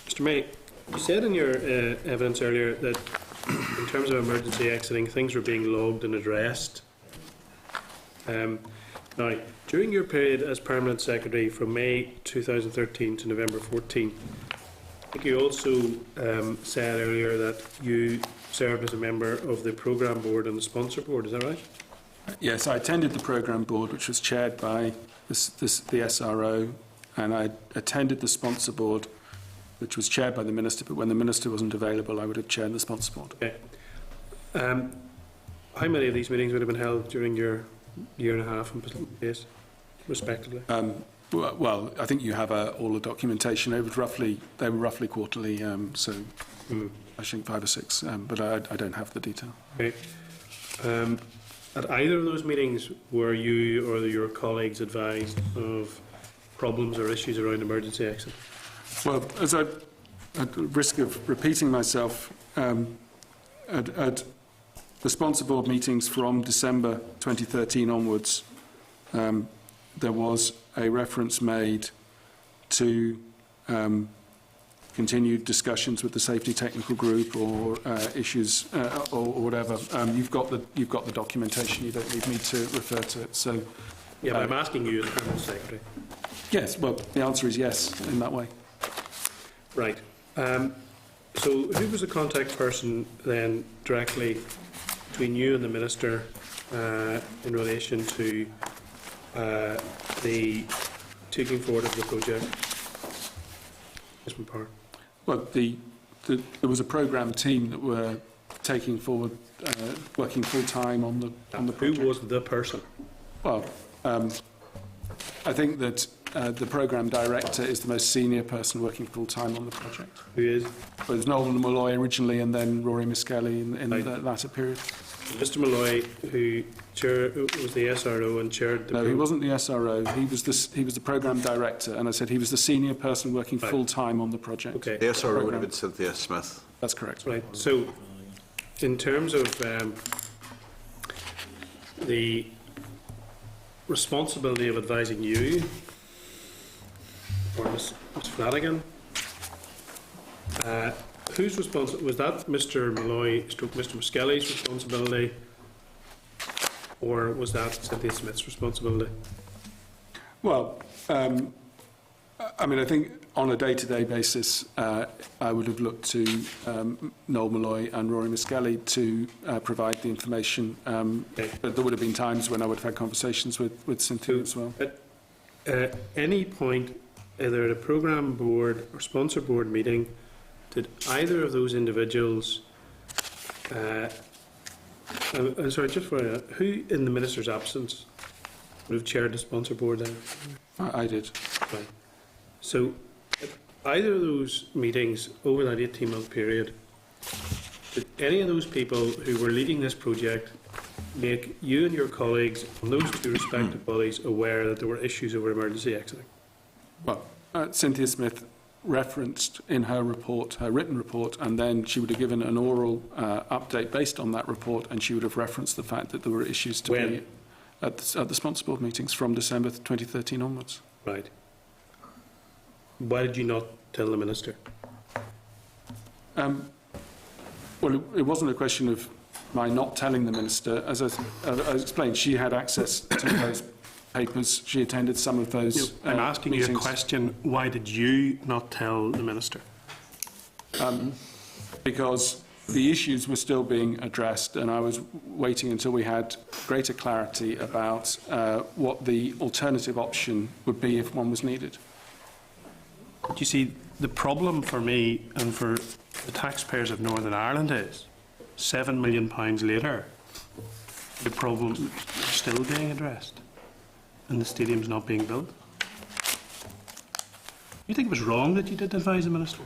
Mr. May, you said in your evidence earlier that in terms of emergency exiting, things were being logged and addressed. Now, during your period as Permanent Secretary from May 2013 to November 14, I think you also said earlier that you served as a member of the Programme Board and the Sponsor Board, is that right? Yes, I attended the Programme Board, which was chaired by the SRO, and I attended the Sponsor Board, which was chaired by the Minister, but when the Minister wasn't available, I would have chaired the Sponsor Board. Okay. How many of these meetings would have been held during your year and a half in place, respectively? Well, I think you have all the documentation. They were roughly quarterly, so I think 5 or 6, but I don't have the detail. Okay. At either of those meetings, were you or your colleagues advised of problems or issues around emergency exit? Well, at risk of repeating myself, at the Sponsor Board meetings from December 2013 onwards, there was a reference made to continued discussions with the Safety Technical Group or issues or whatever. You've got the documentation. You don't need me to refer to it. So, yeah, but I'm asking you as Permanent Secretary. Yes. Well, the answer is yes in that way. Right. So, who was the contact person then directly between you and the Minister in relation to the taking forward of the project? Park? Well, there was a programme team that were taking forward, working full-time on the project. Who was the person? Well, I think that the programme director is the most senior person working full-time on the project. Who is? Well, it was Nolan Malloy originally, and then Rory Miskelly in the latter period. Mr. Malloy, who was the SRO and chaired the... No, he wasn't the SRO. He was the programme director, and I said he was the senior person working full-time on the project. Okay. The SRO would have been Cynthia Smith. That's correct. Right. So, in terms of the responsibility of advising you, or Ms. Flanagan, whose responsibility was that? Mr. Malloy, Mr. Miskelly's responsibility, or was that Cynthia Smith's responsibility? Well, I mean, I think on a day-to-day basis, I would have looked to Noel Malloy and Rory Miskelly to provide the information, but there would have been times when I would have had conversations with Cynthia as well. At any point, either at a programme board or sponsor board meeting, did either of those individuals, I'm sorry, just for who in the Minister's absence would have chaired the sponsor board then? I did. Right. So, at either of those meetings over that 18-month period, did any of those people who were leading this project make you and your colleagues on those two respective bodies aware that there were issues over emergency exiting? Well, Cynthia Smith referenced in her report, her written report, and then she would have given an oral update based on that report, and she would have referenced the fact that there were issues to be at the sponsor board meetings from December 2013 onwards. Right. Why did you not tell the Minister? Well, it wasn't a question of my not telling the Minister. As I explained, she had access to those papers. She attended some of those I'm asking meetings. you a question. Why did you not tell the Minister? Because the issues were still being addressed, and I was waiting until we had greater clarity about what the alternative option would be if one was needed. You see, the problem for me and for the taxpayers of Northern Ireland is £7 million later, the problem is still being addressed and the stadium's not being built. You think it was wrong that you didn't advise the Minister?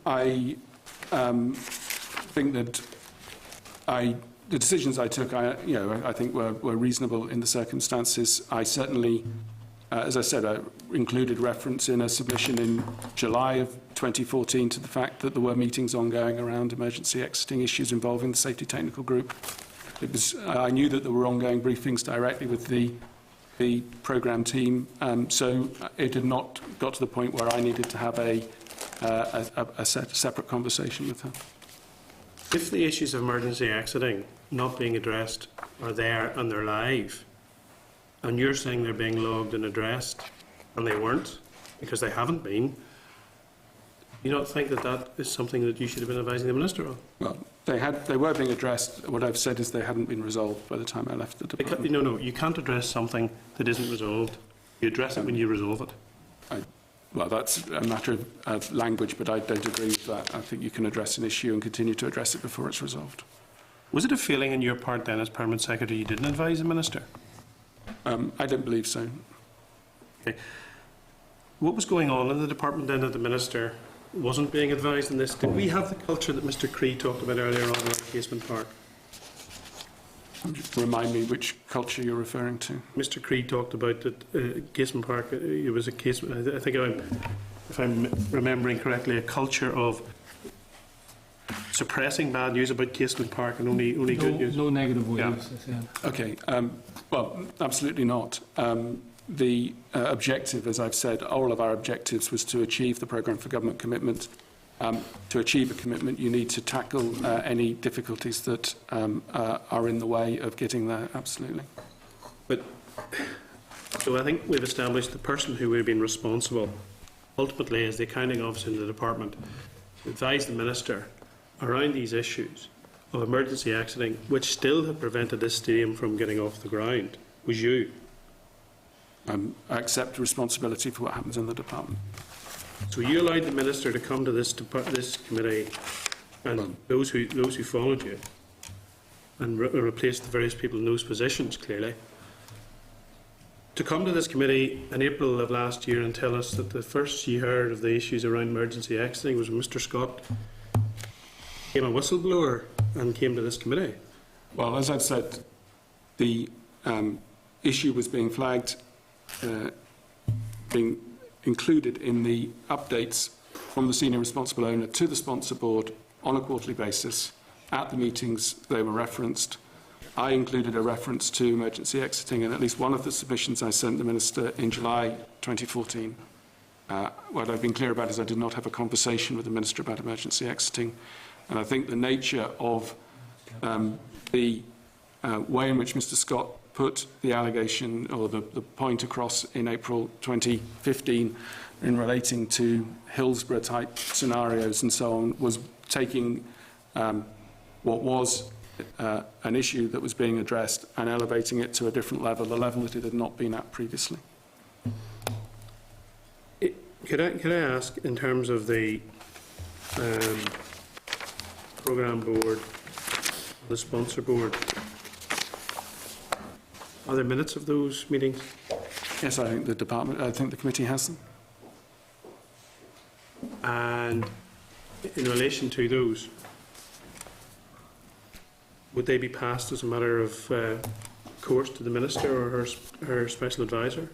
I think that the decisions I took, I think were reasonable in the circumstances. I certainly, as I said, I included reference in a submission in July of 2014 to the fact that there were meetings ongoing around emergency exiting issues involving the Safety Technical Group. I knew that there were ongoing briefings directly with the programme team, so it had not got to the point where I needed to have a separate conversation with her. If the issues of emergency exiting not being addressed are there and they're live, and you're saying they're being logged and addressed, and they weren't, because they haven't been, you don't think that that is something that you should have been advising the Minister on? Well, they were being addressed. What I've said is they hadn't been resolved by the time I left the department. No, you can't address something that isn't resolved. You address it when you resolve it. Well, that's a matter of language, but I don't agree with that. I think you can address an issue and continue to address it before it's resolved. Was it a feeling on your part then, as Permanent Secretary, you didn't advise the Minister? I don't believe so. Okay. What was going on in the department then that the Minister wasn't being advised in this? Did we have the culture that Mr. Cree talked about earlier on at Casement Park? Remind me which culture you're referring to. Mr. Cree talked about that Casement Park, it was a case, I think if I'm remembering correctly, a culture of suppressing bad news about Casement Park and only good news. No negative waves. Yeah. Okay. Well, absolutely not. The objective, as I've said, all of our objectives was to achieve the programme for government commitment. To achieve a commitment, you need to tackle any difficulties that are in the way of getting there, absolutely. But, so I think we've established the person who would have been responsible, ultimately as the accounting officer in the department, to advise the Minister around these issues of emergency exiting, which still have prevented this stadium from getting off the ground, was you. I accept responsibility for what happens in the department. So you allowed the minister to come to this committee, and those who followed you, and replace the various people in those positions, clearly, to come to this committee in April of last year and tell us that the first you heard of the issues around emergency exiting was when Mr. Scott became a whistleblower and came to this committee. Well, as I've said, the issue was being flagged, being included in the updates from the senior responsible owner to the sponsor board on a quarterly basis. At the meetings, they were referenced. I included a reference to emergency exiting in at least one of the submissions I sent the Minister in July 2014. What I've been clear about is I did not have a conversation with the Minister about emergency exiting. And I think the nature of the way in which Mr. Scott put the allegation or the point across in April 2015 in relating to Hillsborough-type scenarios and so on was taking what was an issue that was being addressed and elevating it to a different level, the level that it had not been at previously. Could I ask, in terms of the programme board, the sponsor board, are there minutes of those meetings? Yes, I think the committee has them. And in relation to those, would they be passed as a matter of course to the Minister or her special advisor?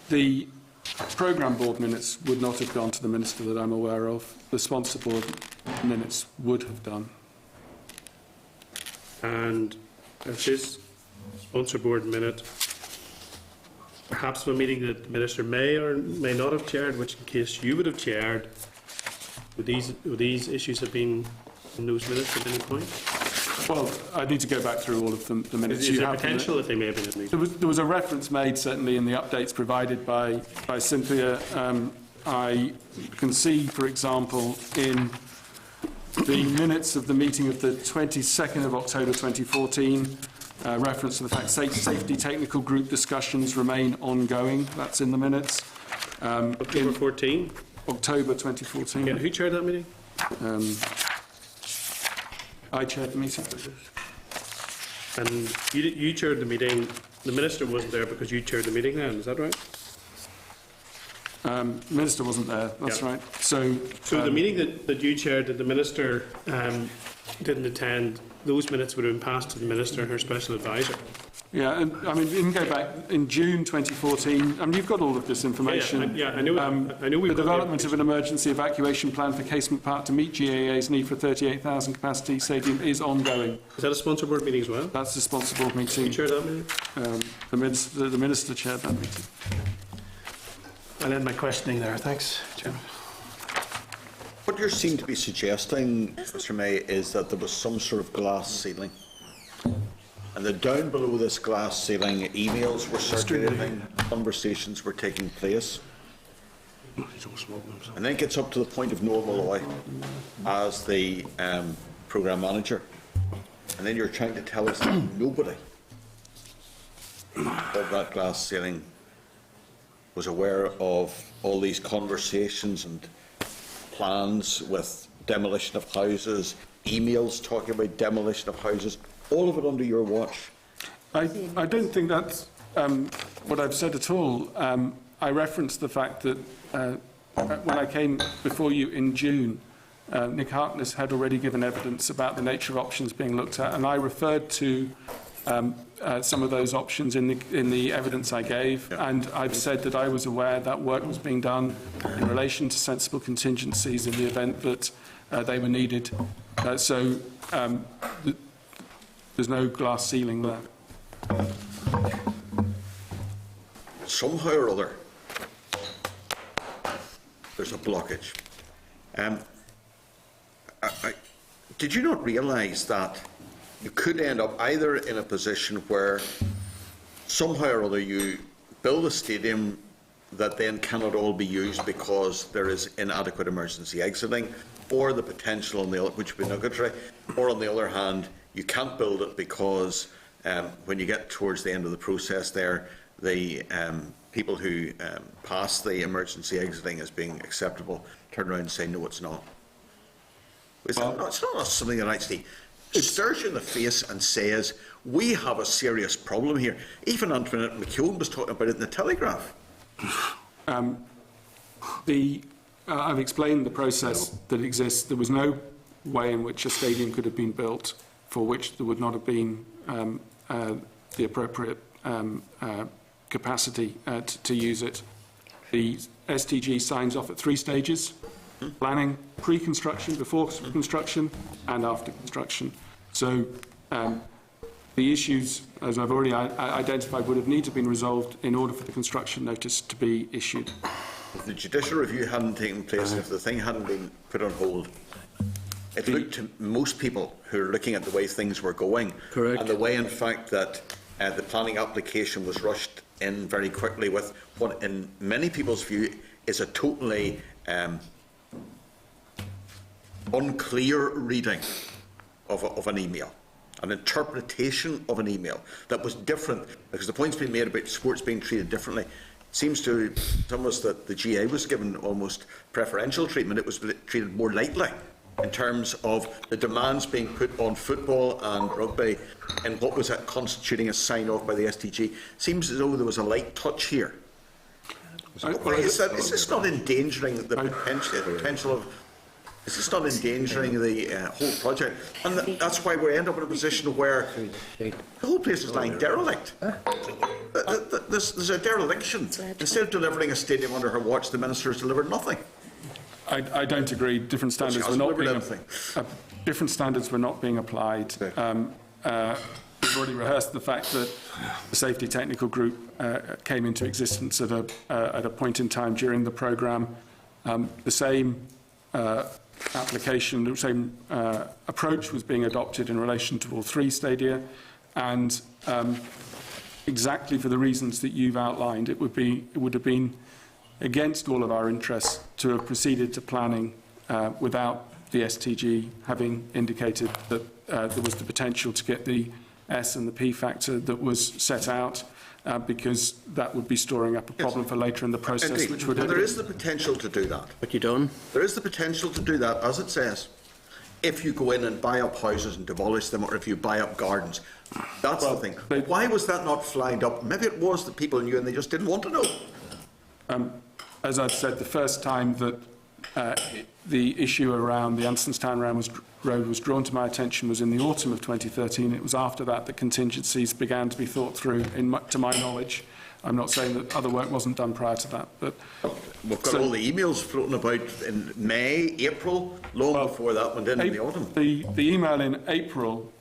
The programme board minutes would not have gone to the Minister that I'm aware of. The sponsor board minutes would have done. And if this sponsor board minute, perhaps of a meeting that the Minister may or may not have chaired, which in case you would have chaired, would these issues have been in those minutes at any point? Well, I need to go back through all of the minutes. Is there potential that they may have been in these? There was a reference made, certainly, in the updates provided by Cynthia. I can see, for example, in the minutes of the meeting of the 22nd of October 2014, reference to the fact safety technical group discussions remain ongoing. That's in the minutes. October 14? October 2014. Yeah, who chaired that meeting? I chaired the meeting. And you chaired the meeting. The Minister wasn't there because you chaired the meeting then, is that right? The Minister wasn't there, that's Yeah. right. So the meeting that you chaired that the Minister didn't attend, those minutes would have been passed to the Minister and her special advisor. yeah, and I mean, you can go back in June 2014. I mean, you've got all of this information. I know. I know we've the got development of an emergency evacuation plan for Casement Park to meet GAA's need for a 38,000 capacity stadium is ongoing. Is that a sponsor board meeting as well? That's the sponsor board You meeting. chaired that meeting? The Minister chaired that meeting. I'll end my questioning there. Thanks, Chairman. What you seem to be suggesting, Mr. May, is that there was some sort of glass ceiling. And that down below this glass ceiling, emails were circulating, conversations were taking place. And then it gets up to the point of Noel Malloy as the programme manager. And then you're trying to tell us that nobody of that glass ceiling was aware of all these conversations and plans with demolition of houses, emails talking about demolition of houses, all of it under your watch. I don't think that's what I've said at all. I referenced the fact that when I came before you in June, Nick Harkness had already given evidence about the nature of options being looked at, and I referred to some of those options in the evidence I gave, and I've said that I was aware that work was being done in relation to sensible contingencies in the event that they were needed. So there's no glass ceiling there. Somehow or other, there's a blockage. Did you not realise that you could end up either in a position where somehow or other you build a stadium that then cannot all be used because there is inadequate emergency exiting, or the potential on the other, which would be nugatory, or on the other hand, you can't build it because when you get towards the end of the process there, the people who pass the emergency exiting as being acceptable turn around and say, no, it's not? It's not something that actually stares you in the face and says, we have a serious problem here. Even Antoinette McKeown was talking about it in the Telegraph. I've explained the process that exists. There was no way in which a stadium could have been built for which there would not have been the appropriate capacity to use it. The STG signs off at 3 stages: planning, pre-construction, before construction, and after construction. So the issues, as I've already identified, would have needed to have been resolved in order for the construction notice to be issued. If the judicial review hadn't taken place, if the thing hadn't been put on hold, it looked to most people who are looking at the way things were going, Correct. and the way, in fact, that the planning application was rushed in very quickly with what, in many people's view, is a totally unclear reading of an email, an interpretation of an email that was different, because the point's been made about sports being treated differently. Seems to some of us that the GA was given almost preferential treatment. It was treated more lightly in terms of the demands being put on football and rugby and what was constituting a sign-off by the STG. Seems as though there was a light touch here. Is this not endangering the potential of... Is this not endangering the whole project? And that's why we end up in a position where the whole place is lying derelict. There's a dereliction. Instead of delivering a stadium under her watch, the minister has delivered nothing. I don't agree. Different standards were not being applied. We've already rehearsed the fact that the Safety Technical Group came into existence at a point in time during the programme. The same application, the same approach was being adopted in relation to all 3 stadia, and exactly for the reasons that you've outlined, it would have been against all of our interests to have proceeded to planning without the STG having indicated that there was the potential to get the S and the P factor that was set out, because that would be storing up a problem for later in the process. Indeed. Which would There is the potential to do that. What you done? There is the potential to do that, as it says, if you go in and buy up houses and demolish them, or if you buy up gardens. That's the thing. Why was that not flagged up? Maybe it was that people knew and they just didn't want to know. As I've said, the first time that the issue around the Ansonstown Road was drawn to my attention was in the autumn of 2013. It was after that that contingencies began to be thought through, to my knowledge. I'm not saying that other work wasn't done prior to that, but... We've got all the emails floating about in May, April, long before that went in the autumn. The email in April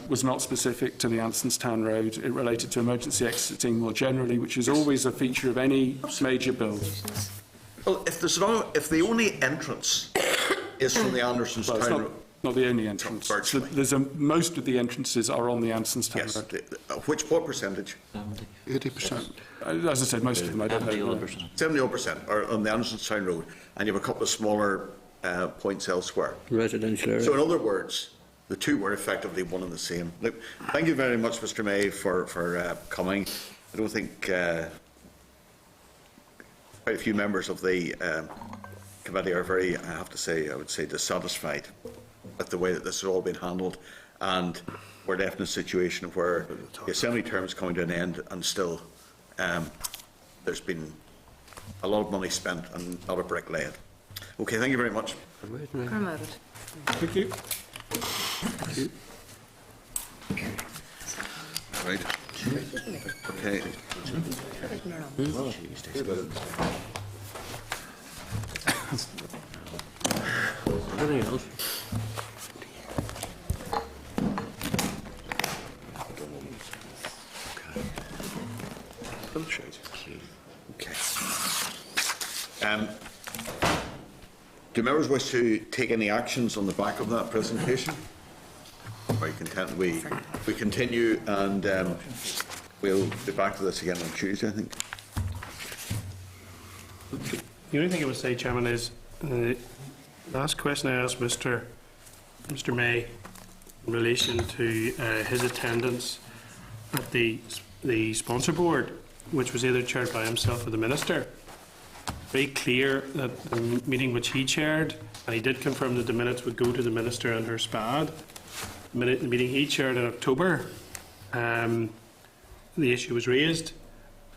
was not specific to the Ansonstown Road. It related to emergency exiting more generally, which is always a feature of any major build. Well, if the only entrance is from the Andersonstown Road... Not the only entrance. Most of the entrances are on the Ansonstown Road. What percentage? 80%. As I said, most of them I don't know. 70% are on the Andersonstown Road, and you have a couple of smaller points elsewhere. Residential area. So in other words, the two were effectively one and the same. Look, thank you very much, Mr. May, for coming. I don't think quite a few members of the committee are very, I would say, dissatisfied with the way that this has all been handled, and we're left in a situation where the Assembly term is coming to an end, and still there's been a lot of money spent and not a brick laid. Okay, thank you very much. Thank you. Right. Okay. Anything else? Okay. Do members wish to take any actions on the back of that presentation? Are you content we continue, and we'll be back to this again on Tuesday, I think. The only thing I would say, Chairman, is the last question I asked Mr. May in relation to his attendance at the sponsor board which was either chaired by himself or the Minister, very clear that the meeting which he chaired, and he did confirm that the minutes would go to the Minister and her SPAD. The meeting he chaired in October, the issue was raised,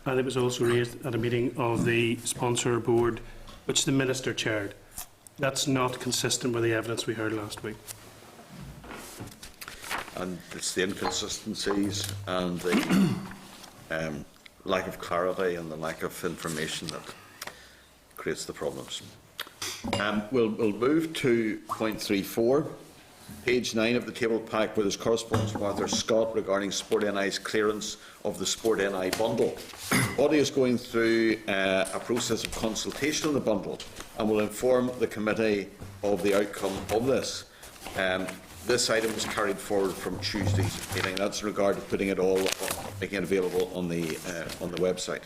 and it was also raised at a meeting of the sponsor board, which the Minister chaired. That's not consistent with the evidence we heard last week. And it's the inconsistencies and the lack of clarity and the lack of information that creates the problems. We'll move to point 3.4, page 9 of the table pack, where there's correspondence from Arthur Scott regarding Sport NI's clearance of the Sport NI bundle. Body is going through a process of consultation on the bundle and will inform the committee of the outcome of this. This item was carried forward from Tuesday's meeting. That's in regard to putting it all, making it available on the website.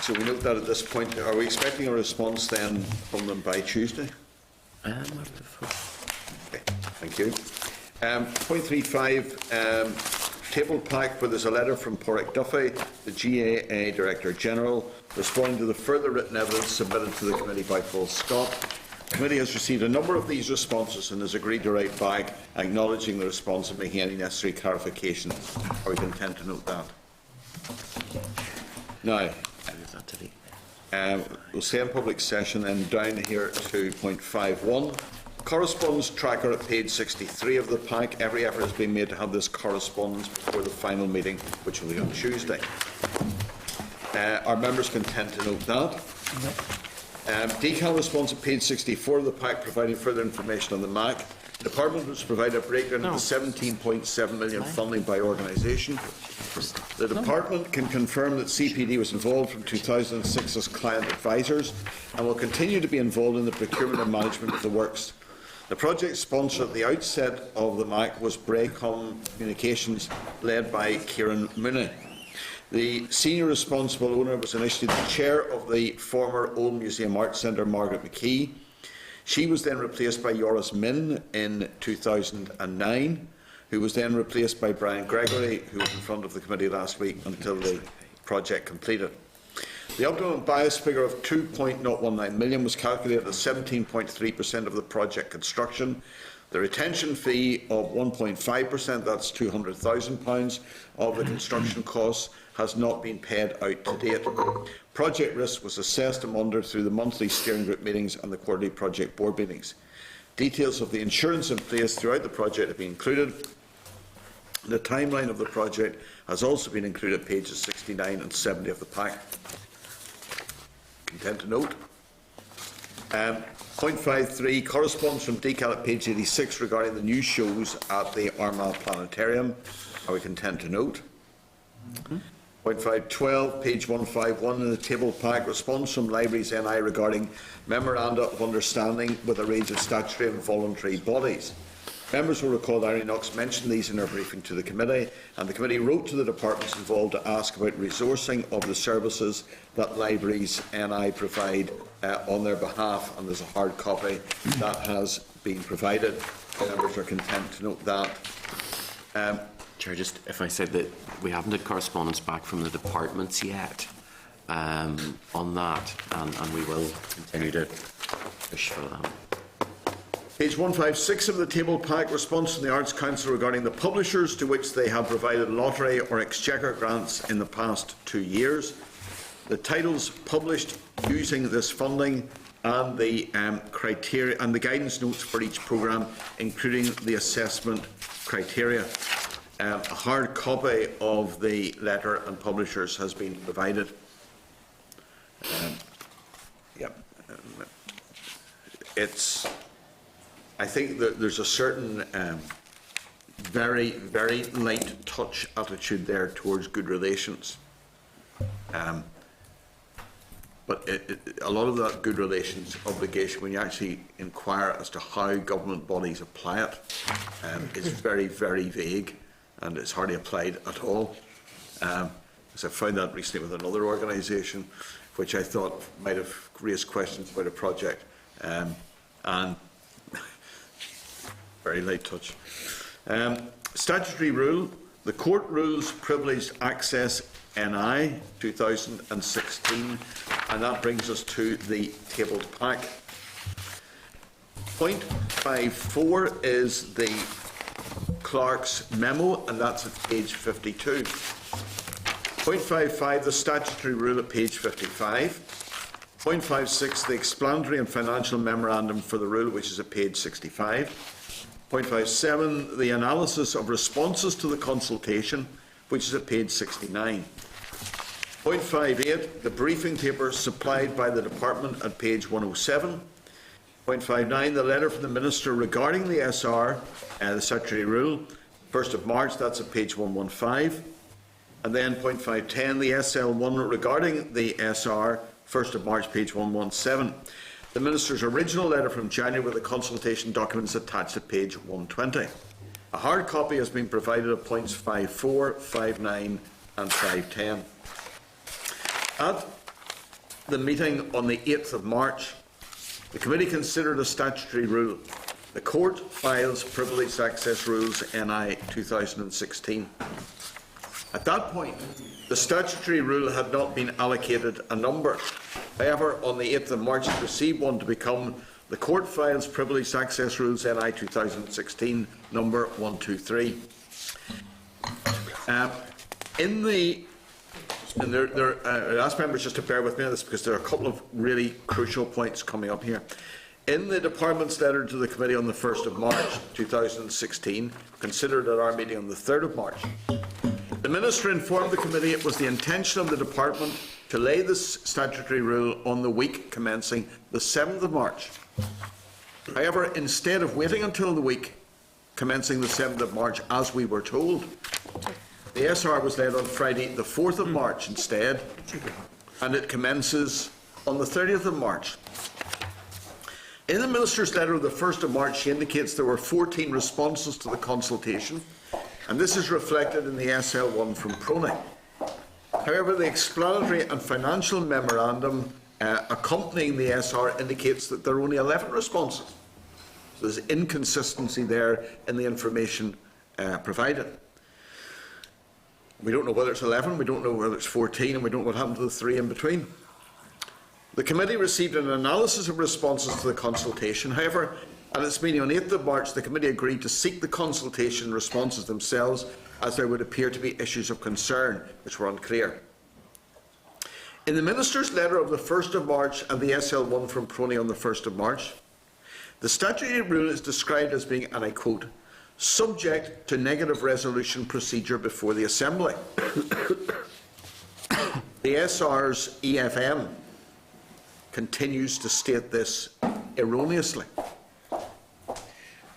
So we note that at this point. Are we expecting a response then from them by Tuesday? Okay, thank you. Point 3.5, table pack, where there's a letter from Porrick Duffy, the GAA Director General, responding to the further written evidence submitted to the committee by Paul Scott. The committee has received a number of these responses and has agreed to write back acknowledging the response and making any necessary clarifications. Are we content to note that? Now, we'll stay in public session and down here to point 5.1. Correspondence tracker at page 63 of the pack. Every effort has been made to have this correspondence before the final meeting, which will be on Tuesday. Are members content to note that? Decal response at page 64 of the pack, providing further information on the MAC. The Department was provided a breakdown of the 17.7 million funding by organisation. The Department can confirm that CPD was involved from 2006 as client advisors and will continue to be involved in the procurement and management of the works. The project sponsor at the outset of the MAC was Braycom Communications, led by Kieran Mooney. The senior responsible owner was initially the chair of the former Old Museum Arts Centre, Margaret McKee. She was then replaced by Joris Min in 2009, who was then replaced by Brian Gregory, who was in front of the committee last week until the project completed. The optimum bias figure of 2.019 million was calculated as 17.3% of the project construction. The retention fee of 1.5%, that's £200,000 of the construction costs, has not been paid out to date. Project risk was assessed and monitored through the monthly steering group meetings and the quarterly project board meetings. Details of the insurance in place throughout the project have been included. The timeline of the project has also been included at pages 69 and 70 of the pack. Content to note. Point 5.3, correspondence from Decal at page 86 regarding the new shows at the Armagh Planetarium. Are we content to note? Point 5.12, page 151 in the table pack, response from Libraries NI regarding memoranda of understanding with a range of statutory and voluntary bodies. Members will recall that Irene Knox mentioned these in her briefing to the committee, and the committee wrote to the departments involved to ask about resourcing of the services that Libraries NI provide on their behalf, and there's a hard copy that has been provided. Members are content to note that. Chair, just if I said that we haven't had correspondence back from the departments yet on that, and we will continue to push for that. Page 156 of the table pack, response from the Arts Council regarding the publishers to which they have provided lottery or exchequer grants in the past 2 years. The titles published using this funding and the criteria and the guidance notes for each programme, including the assessment criteria. A hard copy of the letter and publishers has been provided. I think that there's a certain very, very light touch attitude there towards good relations. But a lot of that good relations obligation, when you actually inquire as to how government bodies apply it, is very, very vague, and it's hardly applied at all. Because I found that recently with another organisation, which I thought might have raised questions about a project, and very light touch. Statutory rule the Court Rules Privileged Access NI 2016, and that brings us to the tabled pack. Point 54 is the clerk's memo, and that's at page 52. Point 55, the statutory rule at page 55. Point 56, the explanatory and financial memorandum for the rule, which is at page 65. Point 57, the analysis of responses to the consultation, which is at page 69. Point 58, the briefing paper supplied by the department at page 107. Point 59, the letter from the Minister regarding the SR, the statutory rule, 1st of March, that's at page 115. And then point 510, the SL1 regarding the SR, 1st of March, page 117. The Minister's original letter from January with the consultation documents attached at page 120. A hard copy has been provided of points 54, 59 and 510. At the meeting on the 8th of March, the committee considered a statutory rule, the Court Files Privileged Access Rules NI 2016. At that point, the statutory rule had not been allocated a number. However, on the 8th of March, it received one to become the Court Files Privileged Access Rules NI 2016, number 123. I ask members just to bear with me on this because there are a couple of really crucial points coming up here. In the Department's letter to the Committee on the 1st of March 2016, considered at our meeting on the 3rd of March, the Minister informed the Committee it was the intention of the Department to lay this statutory rule on the week commencing the 7th of March. However, instead of waiting until the week commencing the 7th of March, as we were told, the SR was laid on Friday the 4th of March instead, and it commences on the 30th of March. In the Minister's letter of the 1st of March, she indicates there were 14 responses to the consultation, and this is reflected in the SL1 from PRONI. However, the explanatory and financial memorandum accompanying the SR indicates that there are only 11 responses. So there's inconsistency there in the information provided. We don't know whether it's 11, we don't know whether it's 14, and we don't know what happened to the 3 in between. The committee received an analysis of responses to the consultation. However, at its meeting on 8th of March, the committee agreed to seek the consultation responses themselves, as there would appear to be issues of concern which were unclear. In the Minister's letter of the 1st of March and the SL1 from PRONI on the 1st of March, the statutory rule is described as being, and I quote, subject to negative resolution procedure before the Assembly. The SR's EFM continues to state this erroneously.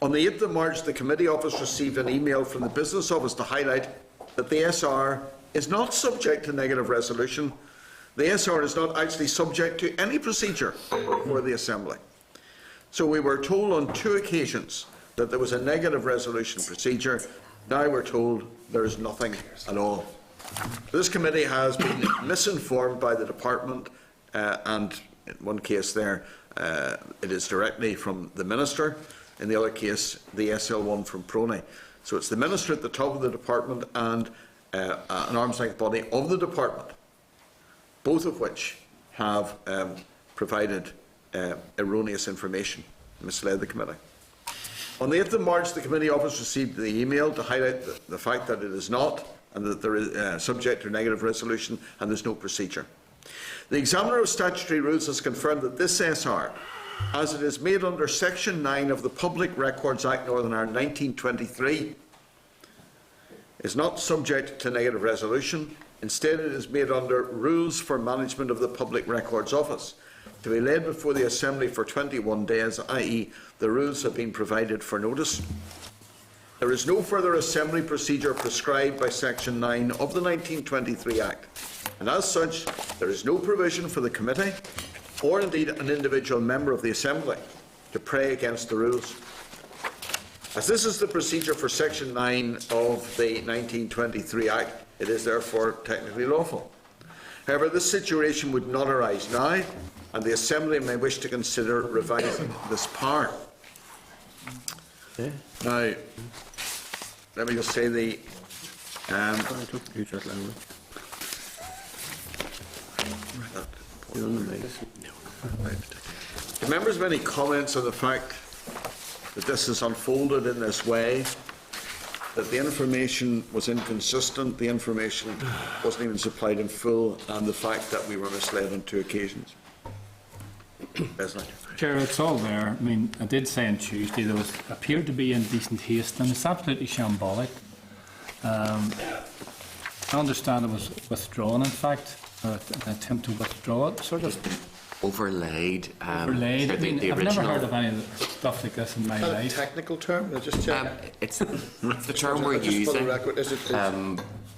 On the 8th of March, the Committee Office received an email from the Business Office to highlight that the SR is not subject to negative resolution. The SR is not actually subject to any procedure before the Assembly. So we were told on 2 occasions that there was a negative resolution procedure. Now we're told there is nothing at all. This committee has been misinformed by the Department, and in one case there, it is directly from the Minister. In the other case, the SL1 from PRONI. So it's the Minister at the top of the Department and an arm's length body of the Department, both of which have provided erroneous information, misled the committee. On the 8th of March, the Committee Office received the email to highlight the fact that it is not, and that there is subject to negative resolution and there's no procedure. The Examiner of Statutory Rules has confirmed that this SR, as it is made under Section 9 of the Public Records Act Northern Ireland 1923, is not subject to negative resolution. Instead, it is made under Rules for Management of the Public Records Office, to be laid before the Assembly for 21 days, i.e. the rules have been provided for notice. There is no further Assembly procedure prescribed by Section 9 of the 1923 Act, and as such, there is no provision for the Committee, or indeed an individual member of the Assembly, to pray against the rules. As this is the procedure for Section 9 of the 1923 Act, it is therefore technically lawful. However, this situation would not arise now, and the Assembly may wish to consider revising this power. Now, let me just say I don't use that language. You're on the mic. Do members have any comments on the fact that this has unfolded in this way, that the information was inconsistent, the information wasn't even supplied in full, and the fact that we were misled on 2 occasions? Besley. Chair, it's all there. I mean, I did say on Tuesday there was appeared to be indecent haste, and it's absolutely shambolic. I understand it was withdrawn, in fact, an attempt to withdraw it, sort of Overlaid. overlaid. I mean, I've never heard of any of the stuff like this in my Is that a life. technical term? Just check. It's the term we're Just for the using. record, is it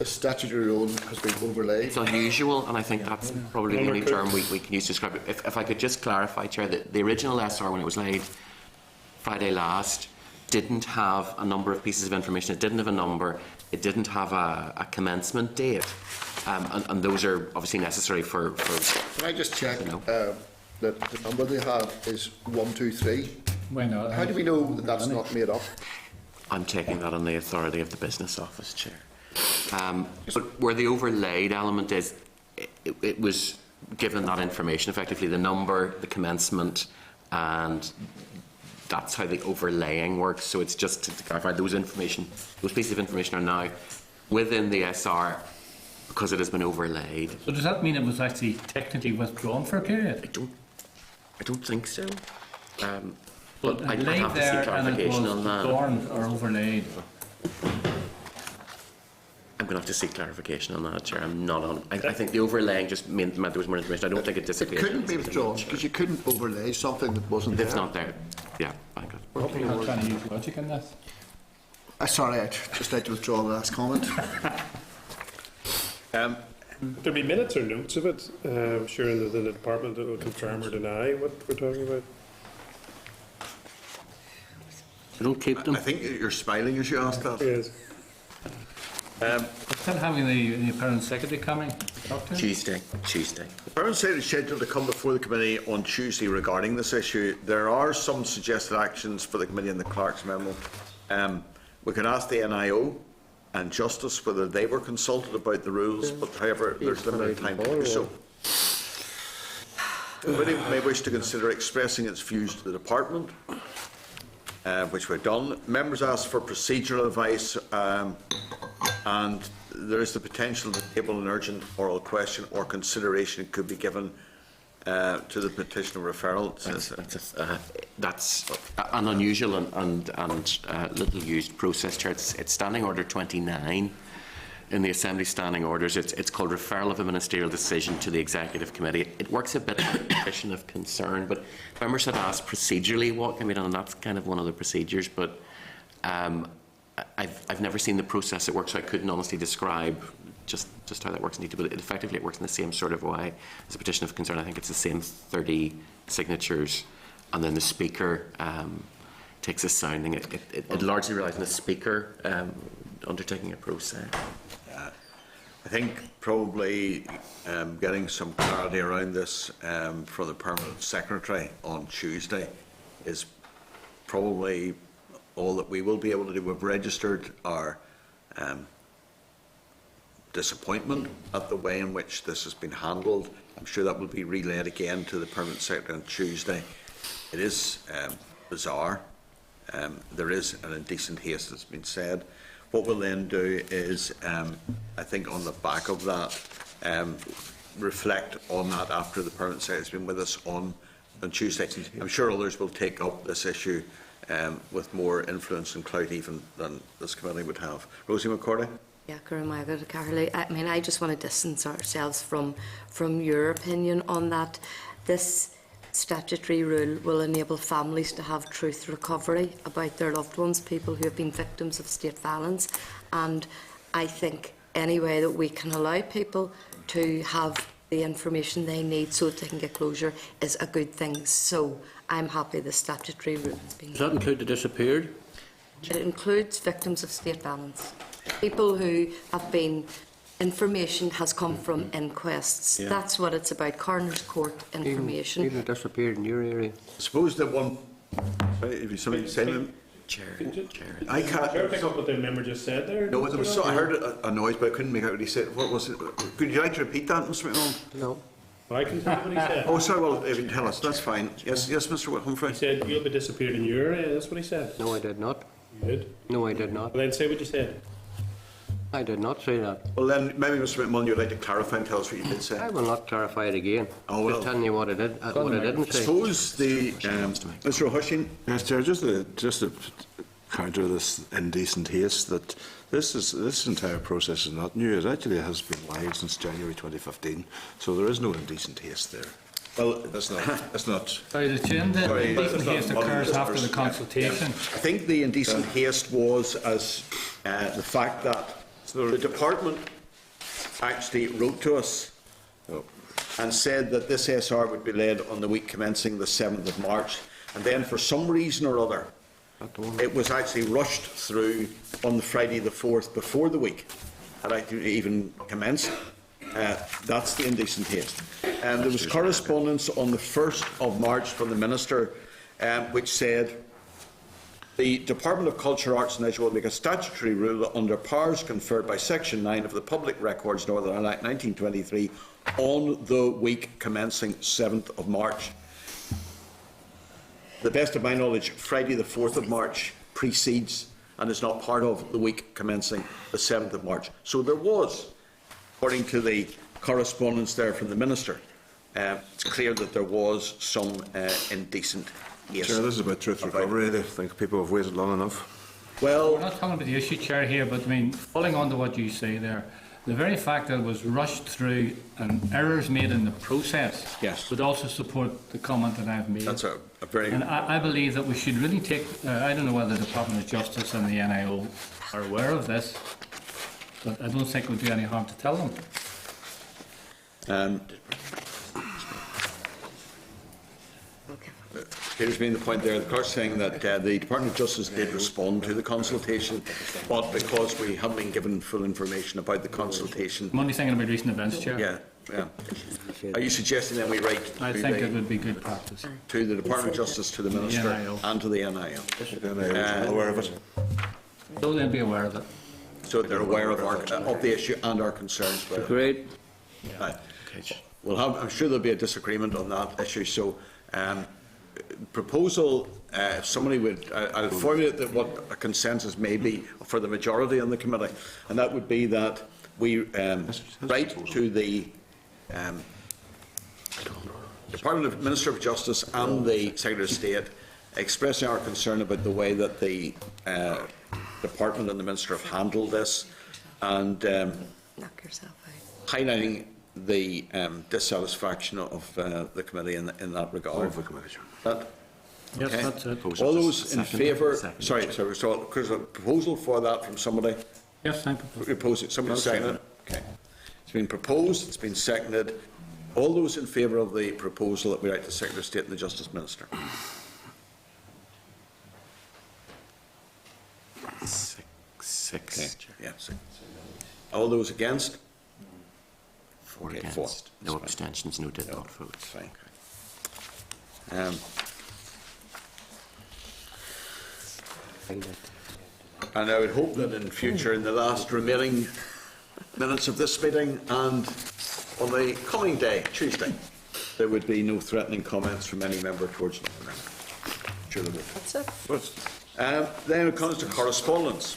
a statutory rule has been overlaid? It's unusual, and I think that's probably the only term we can use to describe it. If I could just clarify, Chair, that the original SR, when it was laid Friday last, didn't have a number of pieces of information. It didn't have a number. It didn't have a commencement date. And those are obviously necessary for Can I just check You know. that the number they have is 123? Why not? How do we know that that's not made up? I'm taking that on the authority of the Business Office, Chair. But where the overlaid element is, it was given that information, effectively the number, the commencement, and that's how the overlaying works. So it's just to clarify, those pieces of information are now within the SR because it has been overlaid. So does that mean it was actually technically withdrawn for a period? I don't think so. But I'd it lay have to see there and it clarification was on that. adorned or overlaid. I'm going to have to seek clarification on that, Chair. I'm not on. I think the overlaying just meant there was more information. I don't think it It disappeared. couldn't be withdrawn because you couldn't overlay something that wasn't there. It's not there. Yeah, thank God. We're not trying to use logic in this. Sorry, I'd just like to withdraw the last comment. There'll be minutes or notes of it, sure, in the department that will confirm or deny what we're talking about. I don't keep them. I think you're smiling as you ask that. Yes. We're still having the apparent secretary coming to talk to us? Tuesday. The Permanent Secretary is scheduled to come before the committee on Tuesday regarding this issue. There are some suggested actions for the committee in the Clerk's memo. We could ask the NIO and Justice whether they were consulted about the rules, but however, there's limited time to do so. The committee may wish to consider expressing its views to the department, which we've done. Members asked for procedural advice, and there is the potential to table an urgent oral question or consideration could be given to the petition of referral. That's an unusual and little used process, Chair. It's Standing Order 29 in the Assembly Standing Orders. It's called referral of a ministerial decision to the Executive Committee. It works a bit like a petition of concern, but members had asked procedurally what can be done, and that's kind of one of the procedures. But I've never seen the process it works, so I couldn't honestly describe just how that works in detail, but effectively it works in the same sort of way as a petition of concern. I think it's the same 30 signatures, and then the Speaker takes a sounding. It largely relies on the Speaker undertaking a process. I think probably getting some clarity around this from the Permanent Secretary on Tuesday is probably all that we will be able to do. We've registered our disappointment at the way in which this has been handled. I'm sure that will be relayed again to the Permanent Secretary on Tuesday. It is bizarre. There is an indecent haste that's been said. What we'll then do is, I think on the back of that, reflect on that after the Permanent Secretary has been with us on Tuesday. I'm sure others will take up this issue with more influence and clout even than this committee would have. Rosie McCordy? Yeah, Carly. I mean, I just want to distance ourselves from your opinion on that. This statutory rule will enable families to have truth recovery about their loved ones, people who have been victims of state violence. And I think any way that we can allow people to have the information they need so that they can get closure is a good thing. So I'm happy the statutory rule has been. Does that include the disappeared? It includes victims of state violence. People who have been, information has come from inquests. Yeah. That's what it's about, coroner's court information. Even disappeared in your area. I suppose that one, sorry, if you somebody say them, Chair. I can't. Chair, pick up what the member just said there. No, there was so, I heard a noise, but I couldn't make out what he said. What was it? Could you like to repeat that, Mr. McMillan? No. Well, I can tell you what he said. Oh, sorry, well, if you can tell us, that's fine. Yes, Mr. Humphrey. He said, you'll be disappeared in your area. That's what he said. No, I did not. You did. No, I did not. Well, then say what you said. I did not say that. Well, then, maybe, Mr. McMillan, you'd like to clarify and tell us what you did say. I will not clarify it again. Oh, well. Just telling you what I did, what I didn't I say. suppose the, Mr. O'Hushin, Yes, Chair, just to counter this indecent haste, that this entire process is not new. It actually has been live since January 2015, so there is no indecent haste there. well, That's not. Sorry, the agenda, Sorry, indecent that's not haste money, occurs that's after the first, consultation. I think the indecent haste was as the fact that the department actually wrote to us and said that this SR would be led on the week commencing the 7th of March, and then for some reason or other, it was actually rushed through on the Friday the 4th before the week had actually even commenced. That's the indecent haste. There was correspondence on the 1st of March from the Minister which said the Department of Culture, Arts and Leisure will make a statutory rule under powers conferred by Section 9 of the Public Records Northern Ireland Act 1923 on the week commencing 7th of March. To the best of my knowledge, Friday the 4th of March precedes and is not part of the week commencing the 7th of March. So there was, according to the correspondence there from the Minister, it's clear that there was some indecent haste. Chair, this is about truth recovery. I think people have waited long enough. We're Well, not talking about the issue, Chair, here, but I mean, following on to what you say there, the very fact that it was rushed through and errors made in the process Yes. would also support the comment that I've made. that's a very... And I believe that we should really take, I don't know whether the Department of Justice and the NIO are aware of this, but I don't think it would do any harm to tell them. Peter's made the point there, the clerk's saying that the Department of Justice did respond to the consultation, but because we haven't been given full information about the consultation, I'm only thinking about recent events, Chair. yeah. Are you suggesting that we write I to think it the, would be good practice. to the Department of Justice, to the Minister NIO. and to the NIO? Then I was aware of it. So they'll be aware of it. So they're aware of the issue and our concerns with it. Great. We'll have, I'm sure there'll be a disagreement on that issue, so proposal, if somebody would, I'll formulate that what a consensus may be for the majority on the committee, and that would be that we write to the Minister of Justice and the Secretary of State expressing our concern about the way that the Department and the Minister have handled this, and Knock yourself out. highlighting the dissatisfaction of the committee in that regard. Of the committee, Chair. That, Yes, okay. that's it. All those in Second. favour? Second. Sorry, so there's a proposal for that from somebody. Yes, I propose. Propose it. Somebody second it. Okay. It's been proposed. It's been seconded. All those in favour of the proposal that we write to the Secretary of State and the Justice Minister. Six. Okay. Yeah. Six. All those against? Four Okay, against. four. No That's fine. abstentions, no did not votes. Fine. And I would hope that in future, in the last remaining minutes of this meeting and on the coming day, Tuesday, there would be no threatening comments from any member towards Northern Ireland. Sure there would. That's it. But, then it comes to correspondence.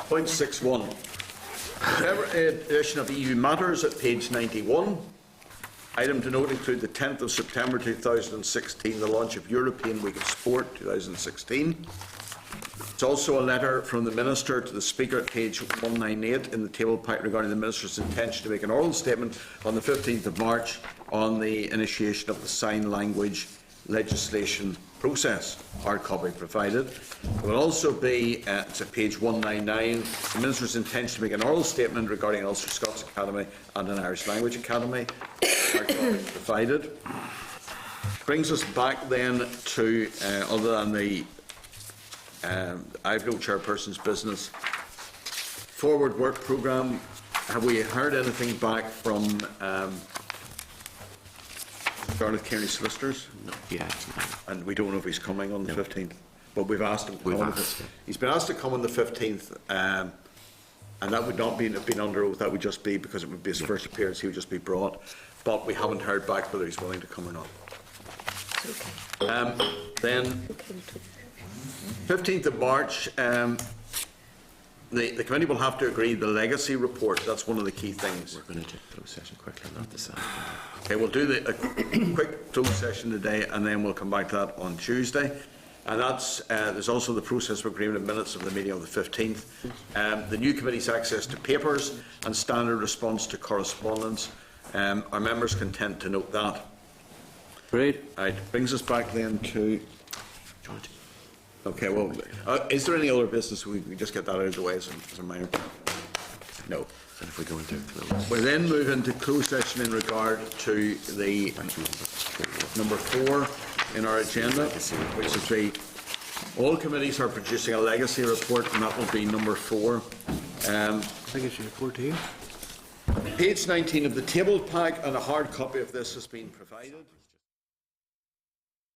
Point 61. Whatever edition of EU Matters at page 91. Item to note include the 10th of September 2016, the launch of European Week of Sport 2016. It's also a letter from the Minister to the Speaker at page 198 in the table pack regarding the Minister's intention to make an oral statement on the 15th of March on the initiation of the sign language legislation process. Hard copy provided. There will also be, it's at page 199, the Minister's intention to make an oral statement regarding Ulster Scots Academy and an Irish Language Academy. Hard copy provided. Brings us back then to, other than the I've no chairperson's business, forward work programme. Have we heard anything back from Gareth Kearney solicitors? Not yet, no. And we don't know if he's coming on the 15th. but we've asked him to come on. He's been asked to come on the 15th, and that would not be been under oath. That would just be because it would be his first appearance. He would just be brought, but we haven't heard back whether he's willing to come or not. Then 15th of March, the committee will have to agree the legacy report. That's one of the key things. We're going to take closed session quickly, not this afternoon. Okay, we'll do a quick closed session today, and then we'll come back to that on Tuesday. And that's, there's also the process for agreement of minutes of the meeting of the 15th. The new committee's access to papers and standard response to correspondence. Our members can tend to note that. Great. Right, brings us back then to... Okay, well, is there any other business? We just get that out of the way as a minor... No. And if we go into close, We then move into closed session in regard to the number 4 in our agenda, which is all committees are producing a legacy report, and that will be number 4. I think it's your 14. Page 19 of the table pack, and a hard copy of this has been provided.